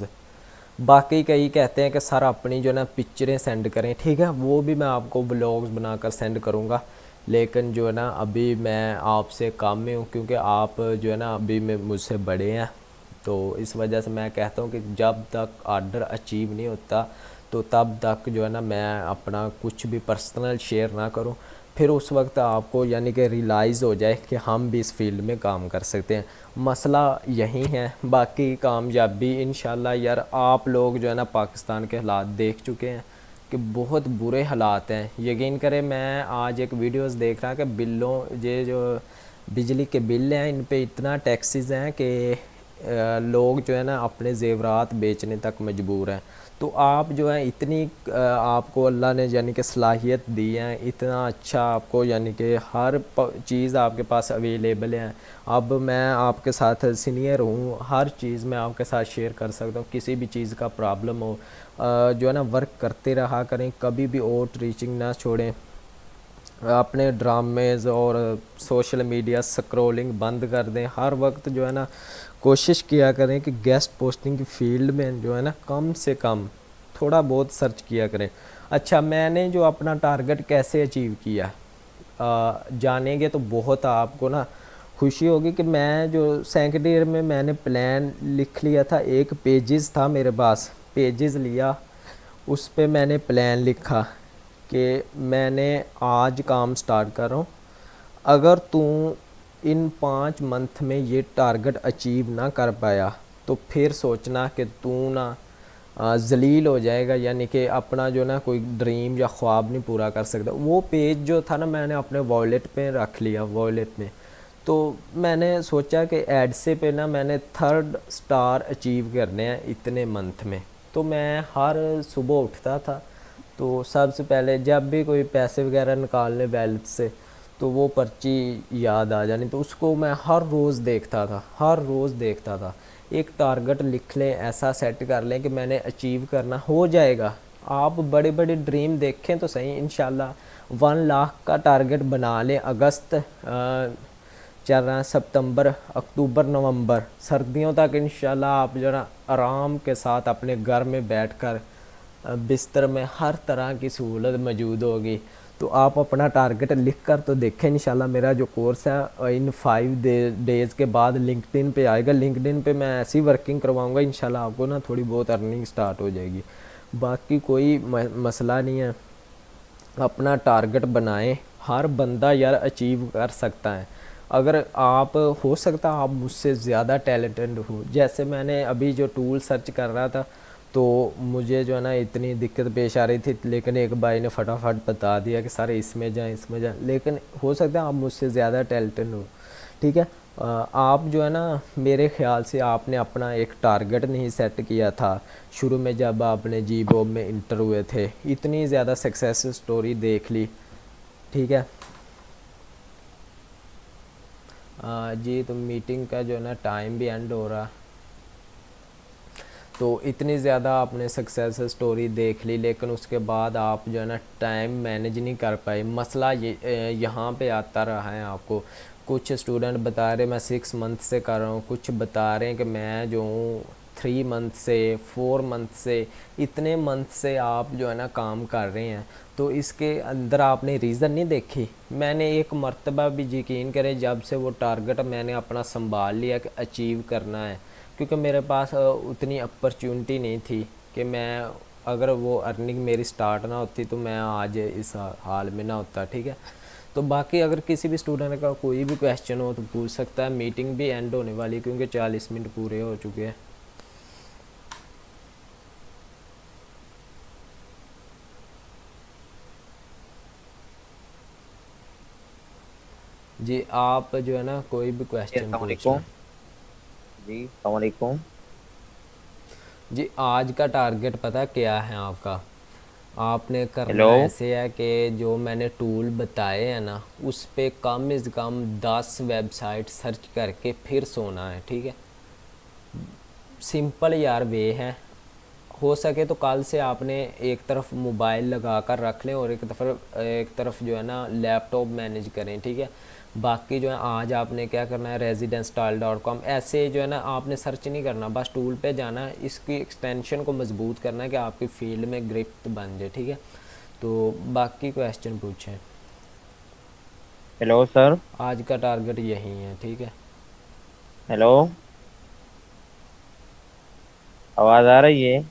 बाकी कई कहते हैं कि सर अपनी जो है ना पिक्चरें सेंड करें, ठीक है, वो भी मैं आपको व्लॉग्स बनाकर सेंड करूँगा। लेकिन जो है ना अभी मैं आपसे काम में हूँ क्योंकि आप जो है ना अभी में मुझसे बड़े हैं, तो इस वजह से मैं कहता हूँ कि जब तक ऑर्डर अचीव नहीं होता तो तब तक जो है ना मैं अपना कुछ भी पर्सनल शेयर ना करूँ। फिर उस वक्त आपको यानी कि रियलाइज़ हो जाए कि हम भी इस फील्ड में काम कर सकते हैं। मसला यही है। बाकी कामयाबी इंशाल्लाह यार, आप लोग जो है ना पाकिस्तान के हालात देख चुके हैं कि बहुत बुरे हालात हैं। यकीन करें मैं आज एक वीडियोस देख रहा कि बिलों ये जो बिजली के बिल हैं इन पे इतना टैक्सेस हैं कि लोग जो है ना अपने ज़ेवरात बेचने तक मजबूर हैं। तो आप जो है इतनी आपको अल्लाह ने यानी कि सलाहियत दी है, इतना अच्छा आपको यानी कि हर चीज़ आपके पास अवेलेबल है। अब मैं आपके साथ सीनियर हूँ, हर चीज़ मैं आपके साथ शेयर कर सकता हूँ। किसी भी चीज़ का प्रॉब्लम हो जो है ना वर्क करते रहा करें, कभी भी आउट रीचिंग ना छोड़ें। अपने ड्रामेज़ और सोशल मीडिया स्क्रॉलिंग बंद कर दें। हर वक्त जो है ना कोशिश किया करें कि गेस्ट पोस्टिंग की फील्ड में जो है ना कम से कम थोड़ा बहुत सर्च किया करें। अच्छा, मैंने जो अपना टारगेट कैसे अचीव किया जानेंगे तो बहुत आपको ना खुशी होगी कि मैं जो सेकंड ईयर में मैंने प्लान लिख लिया था, एक पेजेस था मेरे पास, पेजेस लिया, उस पे मैंने प्लान लिखा कि मैंने आज काम स्टार्ट कर रहा हूँ, अगर तू इन 5 मंथ में ये टारगेट अचीव ना कर पाया तो फिर सोचना कि तू ना ज़लील हो जाएगा, यानी कि अपना जो ना कोई ड्रीम या ख्वाब नहीं पूरा कर सकता। वो पेज जो था ना मैंने अपने वॉलेट पे रख लिया, वॉलेट में। तो मैंने सोचा कि एड से पे ना मैंने 3rd स्टार अचीव करने हैं इतने मंथ में। तो मैं हर सुबह उठता था तो सबसे पहले जब भी कोई पैसे वगैरह निकालने वैलेट से तो वो पर्ची याद आ जानी, तो उसको मैं हर रोज़ देखता था, हर रोज़ देखता था। एक टारगेट लिख लें, ऐसा सेट कर लें कि मैंने अचीव करना हो जाएगा। आप बड़े बड़े ड्रीम देखें तो सही, इंशाल्लाह 1 लाख का टारगेट बना लें। अगस्त चल रहा है, सितंबर, अक्टूबर, नवंबर, सर्दियों तक इंशाल्लाह आप जो ना आराम के साथ अपने घर में बैठकर बिस्तर में हर तरह की सहूलत मौजूद होगी। तो आप अपना टारगेट लिख कर तो देखें। इंशाल्लाह मेरा जो कोर्स है इन 5 डेज़ के बाद लिंक्डइन पे आएगा। लिंक्डइन पे मैं ऐसी वर्किंग करवाऊंगा, इंशाल्लाह आपको ना थोड़ी बहुत अर्निंग स्टार्ट हो जाएगी। बाकी कोई मसला नहीं है, अपना टारगेट बनाएं। हर बंदा यार अचीव कर सकता है। अगर आप हो सकता आप मुझसे ज़्यादा टैलेंटेड हो। जैसे मैंने अभी जो टूल सर्च कर रहा था तो मुझे जो है ना इतनी दिक्कत पेश आ रही थी, लेकिन एक भाई ने फटाफट बता दिया कि सर इसमें जाएं, इसमें जाएं। लेकिन हो सकता है आप मुझसे ज़्यादा टैलेंटेड हो, ठीक है। आप जो है ना मेरे ख़्याल से आपने अपना एक टारगेट नहीं सेट किया था शुरू में जब आपने जी बॉब में इंटर हुए थे, इतनी ज़्यादा सक्सेस स्टोरी देख ली, ठीक है। जी तो मीटिंग का जो है ना टाइम भी एंड हो रहा, तो इतनी ज़्यादा आपने सक्सेस स्टोरी देख ली लेकिन उसके बाद आप जो है ना टाइम मैनेज नहीं कर पाए। मसला ये यहाँ पे आता रहा है आपको। कुछ स्टूडेंट बता रहे मैं 6 मंथ से कर रहा हूँ, कुछ बता रहे हैं कि मैं जो हूँ 3 मंथ से, 4 मंथ से, इतने मंथ से आप जो है ना काम कर रहे हैं, तो इसके अंदर आपने रीज़न नहीं देखी। मैंने एक मर्तबा भी यकीन करें, जब से वो टारगेट मैंने अपना संभाल लिया कि अचीव करना है, क्योंकि मेरे पास उतनी अपॉर्चुनिटी नहीं थी कि मैं, अगर वो अर्निंग मेरी स्टार्ट ना होती तो मैं आज इस हाल में ना होता। ठीक है, तो बाकी अगर किसी भी स्टूडेंट का कोई भी क्वेश्चन हो तो पूछ सकता है। मीटिंग भी एंड होने वाली, क्योंकि 40 मिनट पूरे हो चुके हैं। जी आप जो है ना कोई भी क्वेश्चन अस्सलाम पूछ वालेकुम। लें। जी अस्सलाम वालेकुम। जी आज का टारगेट पता क्या है आपका? आपने हेलो। करना ऐसे है कि जो मैंने टूल बताए हैं ना, उस पे कम से कम 10 वेबसाइट सर्च करके फिर सोना है। ठीक है, सिंपल यार वे है। हो सके तो कल से आपने एक तरफ मोबाइल लगा कर रख लें और एक तरफ जो है ना लैपटॉप मैनेज करें। ठीक है, बाकी जो है आज आपने क्या करना है, residence.com ऐसे जो है ना आपने सर्च नहीं करना, बस टूल पे जाना है, इसकी एक्सटेंशन को मजबूत करना है कि आपकी फील्ड में ग्रिप बन जाए। ठीक है, तो बाकी क्वेश्चन पूछें। Hello sir. आज का टारगेट यही है। ठीक है, हेलो, आवाज़ आ रही है?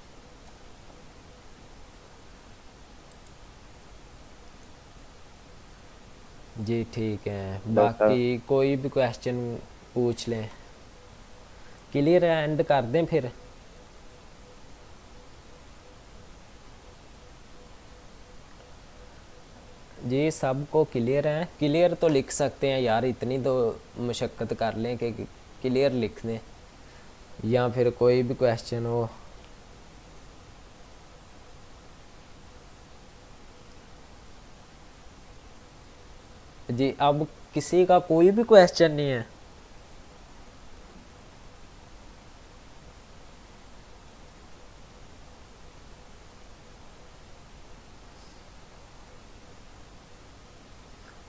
जी ठीक है, हेलो सर। बाकी कोई भी क्वेश्चन पूछ लें। क्लियर है, एंड कर दें फिर? जी सबको क्लियर है? क्लियर तो लिख सकते हैं यार, इतनी तो मशक्क़त कर लें कि क्लियर लिख दें, या फिर कोई भी क्वेश्चन हो। जी अब किसी का कोई भी क्वेश्चन नहीं है?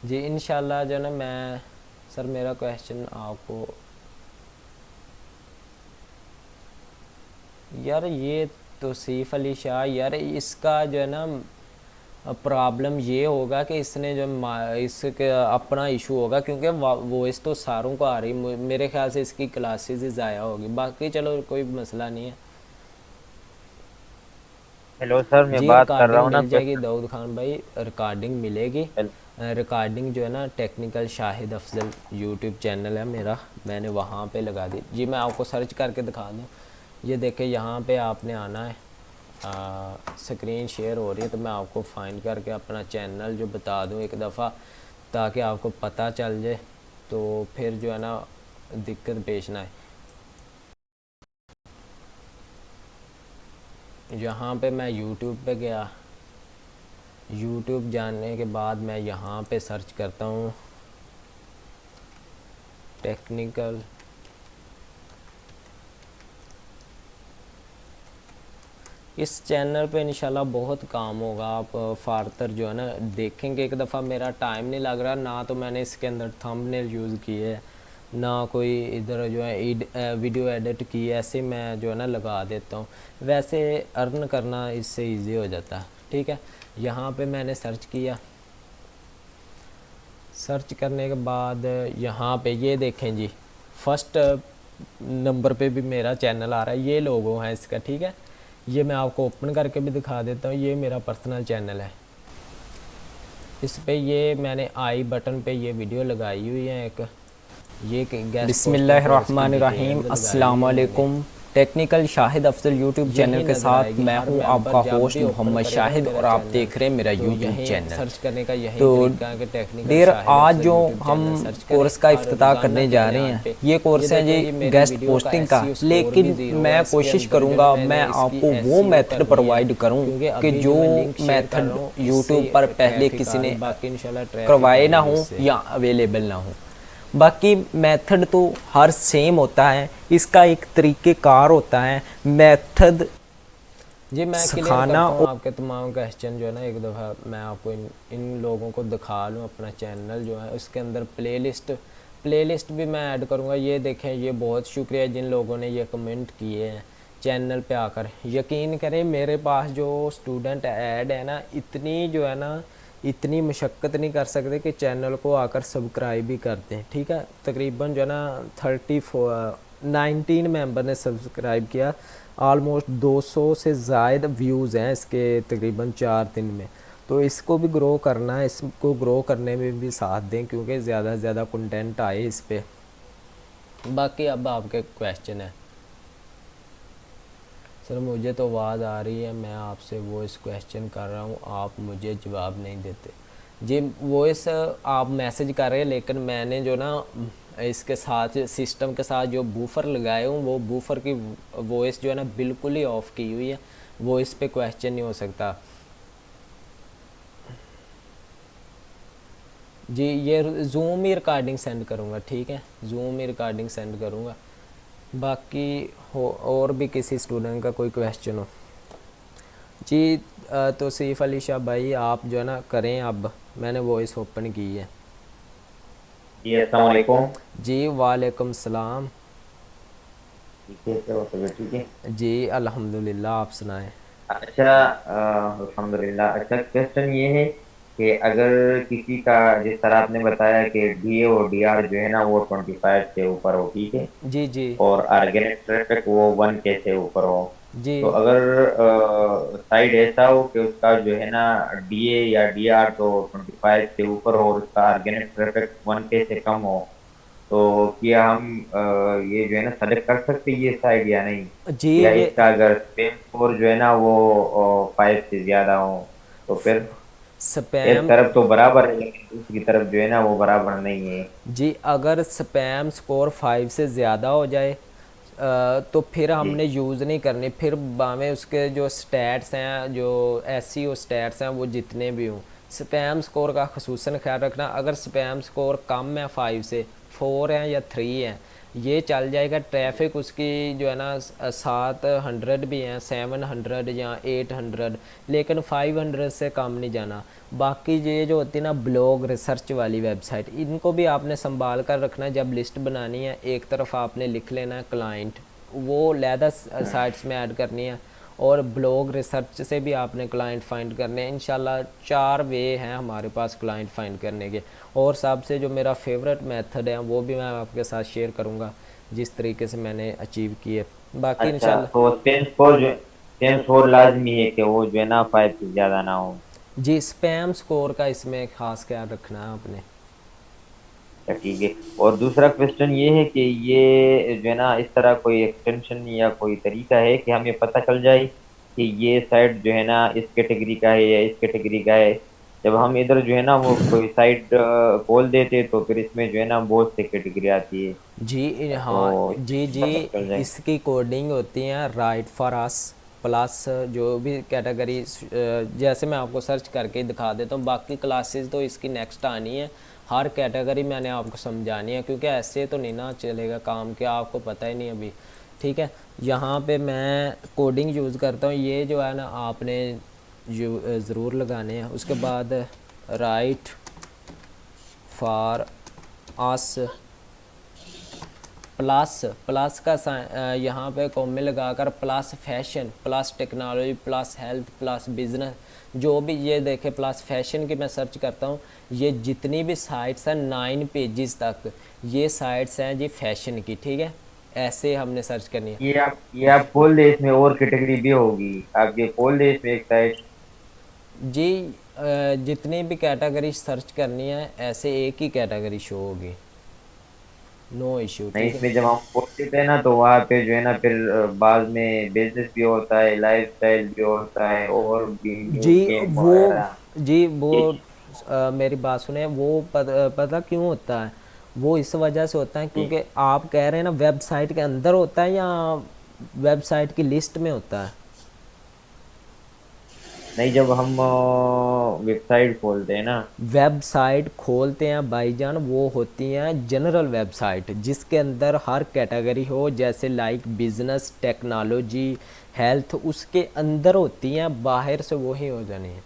जी इंशाल्लाह जो है ना, मैं सर मेरा क्वेश्चन आपको, यार ये तो सैफ अली शाह, यार इसका जो है ना प्रॉब्लम ये होगा कि इसने जो इसके अपना इशू होगा, क्योंकि वॉइस तो सारों को आ रही, मेरे ख्याल से इसकी क्लासेस ही ज़ाया होगी। बाकी चलो कोई मसला नहीं है। हेलो सर, मैं जी बात कर रहा रिकॉर्डिंग हूँ ना मिल जाएगी क्वेश्चन। दाऊद खान भाई, रिकॉर्डिंग मिलेगी। रिकॉर्डिंग जो है ना technical Shahid Afzal YouTube channel है मेरा, मैंने वहाँ पे लगा दी। जी मैं आपको सर्च करके दिखा दूँ, ये देखे यहाँ पे आपने आना है, स्क्रीन शेयर हो रही है, तो मैं आपको फाइंड करके अपना चैनल जो बता दूँ एक दफ़ा, ताकि आपको पता चल जाए, तो फिर जो है ना दिक्कत पेश ना आए। यहाँ पे मैं यूट्यूब पे गया, यूट्यूब जाने के बाद मैं यहाँ पे सर्च करता हूँ टेक्निकल, इस चैनल पे इंशाल्लाह बहुत काम होगा। आप फारतर जो है ना देखेंगे, एक दफ़ा मेरा टाइम नहीं लग रहा ना, तो मैंने इसके अंदर थंबनेल यूज़ किए है ना, कोई इधर जो है वीडियो एडिट की है, ऐसे मैं जो है ना लगा देता हूँ। वैसे अर्न करना इससे इजी हो जाता है। ठीक है, यहाँ पे मैंने सर्च किया, सर्च करने के बाद यहाँ पे ये देखें जी, फर्स्ट नंबर पे भी मेरा चैनल आ रहा है, ये लोगो हैं इसका। ठीक है, ये मैं आपको ओपन करके भी दिखा देता हूँ, ये मेरा पर्सनल चैनल है। इस पे ये मैंने आई बटन पे ये वीडियो लगाई हुई है एक, ये बिस्मिल्लाहिर्रहमानिर्रहीम, अस्सलाम वालेकुम। Technical Shahid Afzal YouTube channel के साथ मैं हूं आपका होस्ट मोहम्मद शाहिद, और आप देख रहे हैं मेरा यूट्यूब चैनल। सर्च करने का यही तरीका है कि टेक्निकल डियर, आज जो हम कोर्स का इफ्तिताह करने जा रहे हैं, ये कोर्स है जी गेस्ट पोस्टिंग का, लेकिन मैं कोशिश करूंगा मैं आपको वो मेथड प्रोवाइड करूं कि जो मेथड यूट्यूब पर पहले किसी ने करवाए ना हो या अवेलेबल ना हो। बाकी मेथड तो हर सेम होता है, इसका एक तरीक़ेकार होता है मेथड जी। मैं सिखाना आपके तमाम क्वेश्चन जो है ना, एक दफ़ा मैं आपको इन लोगों को दिखा लूँ। अपना चैनल जो है उसके अंदर प्लेलिस्ट भी मैं ऐड करूँगा। ये देखें, ये बहुत शुक्रिया जिन लोगों ने ये कमेंट किए हैं, चैनल पे आकर। यकीन करें मेरे पास जो स्टूडेंट ऐड है ना, इतनी जो है ना, इतनी मशक्क़त नहीं कर सकते कि चैनल को आकर सब्सक्राइब भी कर दें। ठीक है, तकरीबन जो है ना 19 मेंबर ने सब्सक्राइब किया, ऑलमोस्ट 200 से ज़ायद व्यूज़ हैं इसके तकरीबन 4 दिन में। तो इसको भी ग्रो करना है, इसको ग्रो करने में भी साथ दें क्योंकि ज़्यादा से ज़्यादा कंटेंट आए इस पर। बाकी अब आपके क्वेश्चन है। सर मुझे तो आवाज़ आ रही है, मैं आपसे वॉइस क्वेश्चन कर रहा हूँ, आप मुझे जवाब नहीं देते। जी वॉइस आप मैसेज कर रहे हैं, लेकिन मैंने जो ना इसके साथ सिस्टम के साथ जो बूफर लगाए हूँ, वो बूफर की वॉइस जो है ना बिल्कुल ही ऑफ़ की हुई है, वॉइस पे क्वेश्चन नहीं हो सकता। जी ये जूम ही रिकॉर्डिंग सेंड करूँगा, ठीक है, जूम ही रिकॉर्डिंग सेंड करूँगा। बाकी हो और भी किसी स्टूडेंट का कोई क्वेश्चन हो जी तो सैफ अली शाह भाई आप जो है ना करें, अब मैंने वॉइस ओपन की है। जी अस्सलाम वालेकुम। जी वालेकुम सलाम। कैसे हो, तबीयत ठीक है? जी अल्हम्दुलिल्लाह, आप सुनाएं। अच्छा, अल्हम्दुलिल्लाह। अच्छा, क्वेश्चन ये है कि अगर किसी का, जिस तरह आपने बताया कि डीए और डीआर जो है ना वो 25 से ऊपर हो, ठीक है, जी जी और ऑर्गेनिक ट्रैफिक वो 1K से ऊपर हो, जी तो अगर साइड ऐसा हो कि उसका जो है ना डीए या डीआर तो 25 से ऊपर हो और उसका ऑर्गेनिक ट्रैफिक 1K से कम हो, तो क्या हम ये जो है ना सेलेक्ट कर सकते हैं ये साइड या नहीं? जी या ये इसका अगर स्पेम स्कोर जो है ना वो 5 से ज्यादा हो, तो फिर एक स्पैम। तरफ तो बराबर है लेकिन दूसरी तरफ जो है ना वो बराबर नहीं है। जी अगर स्पैम स्कोर 5 से ज़्यादा हो जाए तो फिर जी हमने यूज़ नहीं करनी, फिर बामें उसके जो स्टैट्स हैं, जो एसईओ स्टैट्स हैं, वो जितने भी हों, स्पैम स्कोर का ख़ुसूसन ख्याल रखना। अगर स्पैम स्कोर कम है 5 से, 4 है या 3 है, ये चल जाएगा। ट्रैफिक उसकी जो है ना 700 भी हैं, 700 या 800, लेकिन 500 से कम नहीं जाना। बाकी ये जो होती है ना ब्लॉग रिसर्च वाली वेबसाइट, इनको भी आपने संभाल कर रखना है। जब लिस्ट बनानी है एक तरफ आपने लिख लेना है क्लाइंट, वो लैदा साइट्स में ऐड करनी है, और ब्लॉग रिसर्च से भी आपने क्लाइंट फाइंड करने हैं। इंशाल्लाह 4 वे हैं हमारे पास क्लाइंट फाइंड करने के, और सबसे जो मेरा फेवरेट मेथड है वो भी मैं आपके साथ शेयर करूंगा, जिस तरीके से मैंने अचीव किए। बाकी अच्छा, इंशाल्लाह। तो स्पेम स्कोर लाजमी है कि वो जो है ना 5 से ज्यादा ना हो? जी स्पैम स्कोर का इसमें ख़ास ख्याल रखना है आपने। अच्छा ठीक है। और दूसरा क्वेश्चन ये है कि ये जो है ना इस तरह कोई एक्सटेंशन या कोई तरीका है कि हमें पता चल जाए कि ये साइट जो है ना इस कैटेगरी का है या इस कैटेगरी का है? जब हम इधर जो है ना वो कोई साइट खोल देते तो फिर इसमें जो है ना बहुत सी कैटेगरी आती है, जी हाँ तो जी जी, पता चल जाए। इसकी कोडिंग होती हैं राइट फॉर अस प्लस जो भी कैटेगरी, जैसे मैं आपको सर्च करके दिखा देता हूँ। बाकी क्लासेस तो इसकी नेक्स्ट आनी है, हर कैटेगरी मैंने आपको समझानी है, क्योंकि ऐसे तो नहीं ना चलेगा काम, क्या आपको पता ही नहीं अभी। ठीक है, यहाँ पे मैं कोडिंग यूज़ करता हूँ, ये जो है ना आपने ज़रूर लगाने हैं। उसके बाद right for us plus, plus का यहाँ पे कॉमे लगाकर plus fashion, plus technology, plus health, plus business, जो भी ये देखे। प्लस फैशन की मैं सर्च करता हूँ, ये जितनी भी साइट्स हैं 9 पेजेस तक ये साइट्स हैं जी फैशन की। ठीक है, ऐसे हमने सर्च करनी है। ये आप खोल दे, इसमें और कैटेगरी भी होगी, आप ये खोल दे इसमें एक साइट। जी जितनी भी कैटेगरी सर्च करनी है ऐसे एक ही कैटेगरी शो होगी, नो इश्यू। नहीं, ठीक है इसमें जब हम खोलते थे ना तो वहाँ पे जो है ना फिर बाद में बिजनेस भी होता है, लाइफस्टाइल भी होता है, और भी न्यू जी गेम वो वगैरह। जी वो ये मेरी बात सुने, वो पता क्यों होता है? वो इस वजह से होता है चीज़ क्योंकि आप कह रहे हैं ना वेबसाइट के अंदर होता है या वेबसाइट की लिस्ट में होता है? नहीं, जब हम वेबसाइट खोलते हैं ना। वेबसाइट खोलते हैं भाईजान, वो होती हैं जनरल वेबसाइट, जिसके अंदर हर कैटेगरी हो, जैसे लाइक बिजनेस, टेक्नोलॉजी, हेल्थ, उसके अंदर होती हैं, बाहर से वो ही हो जानी है।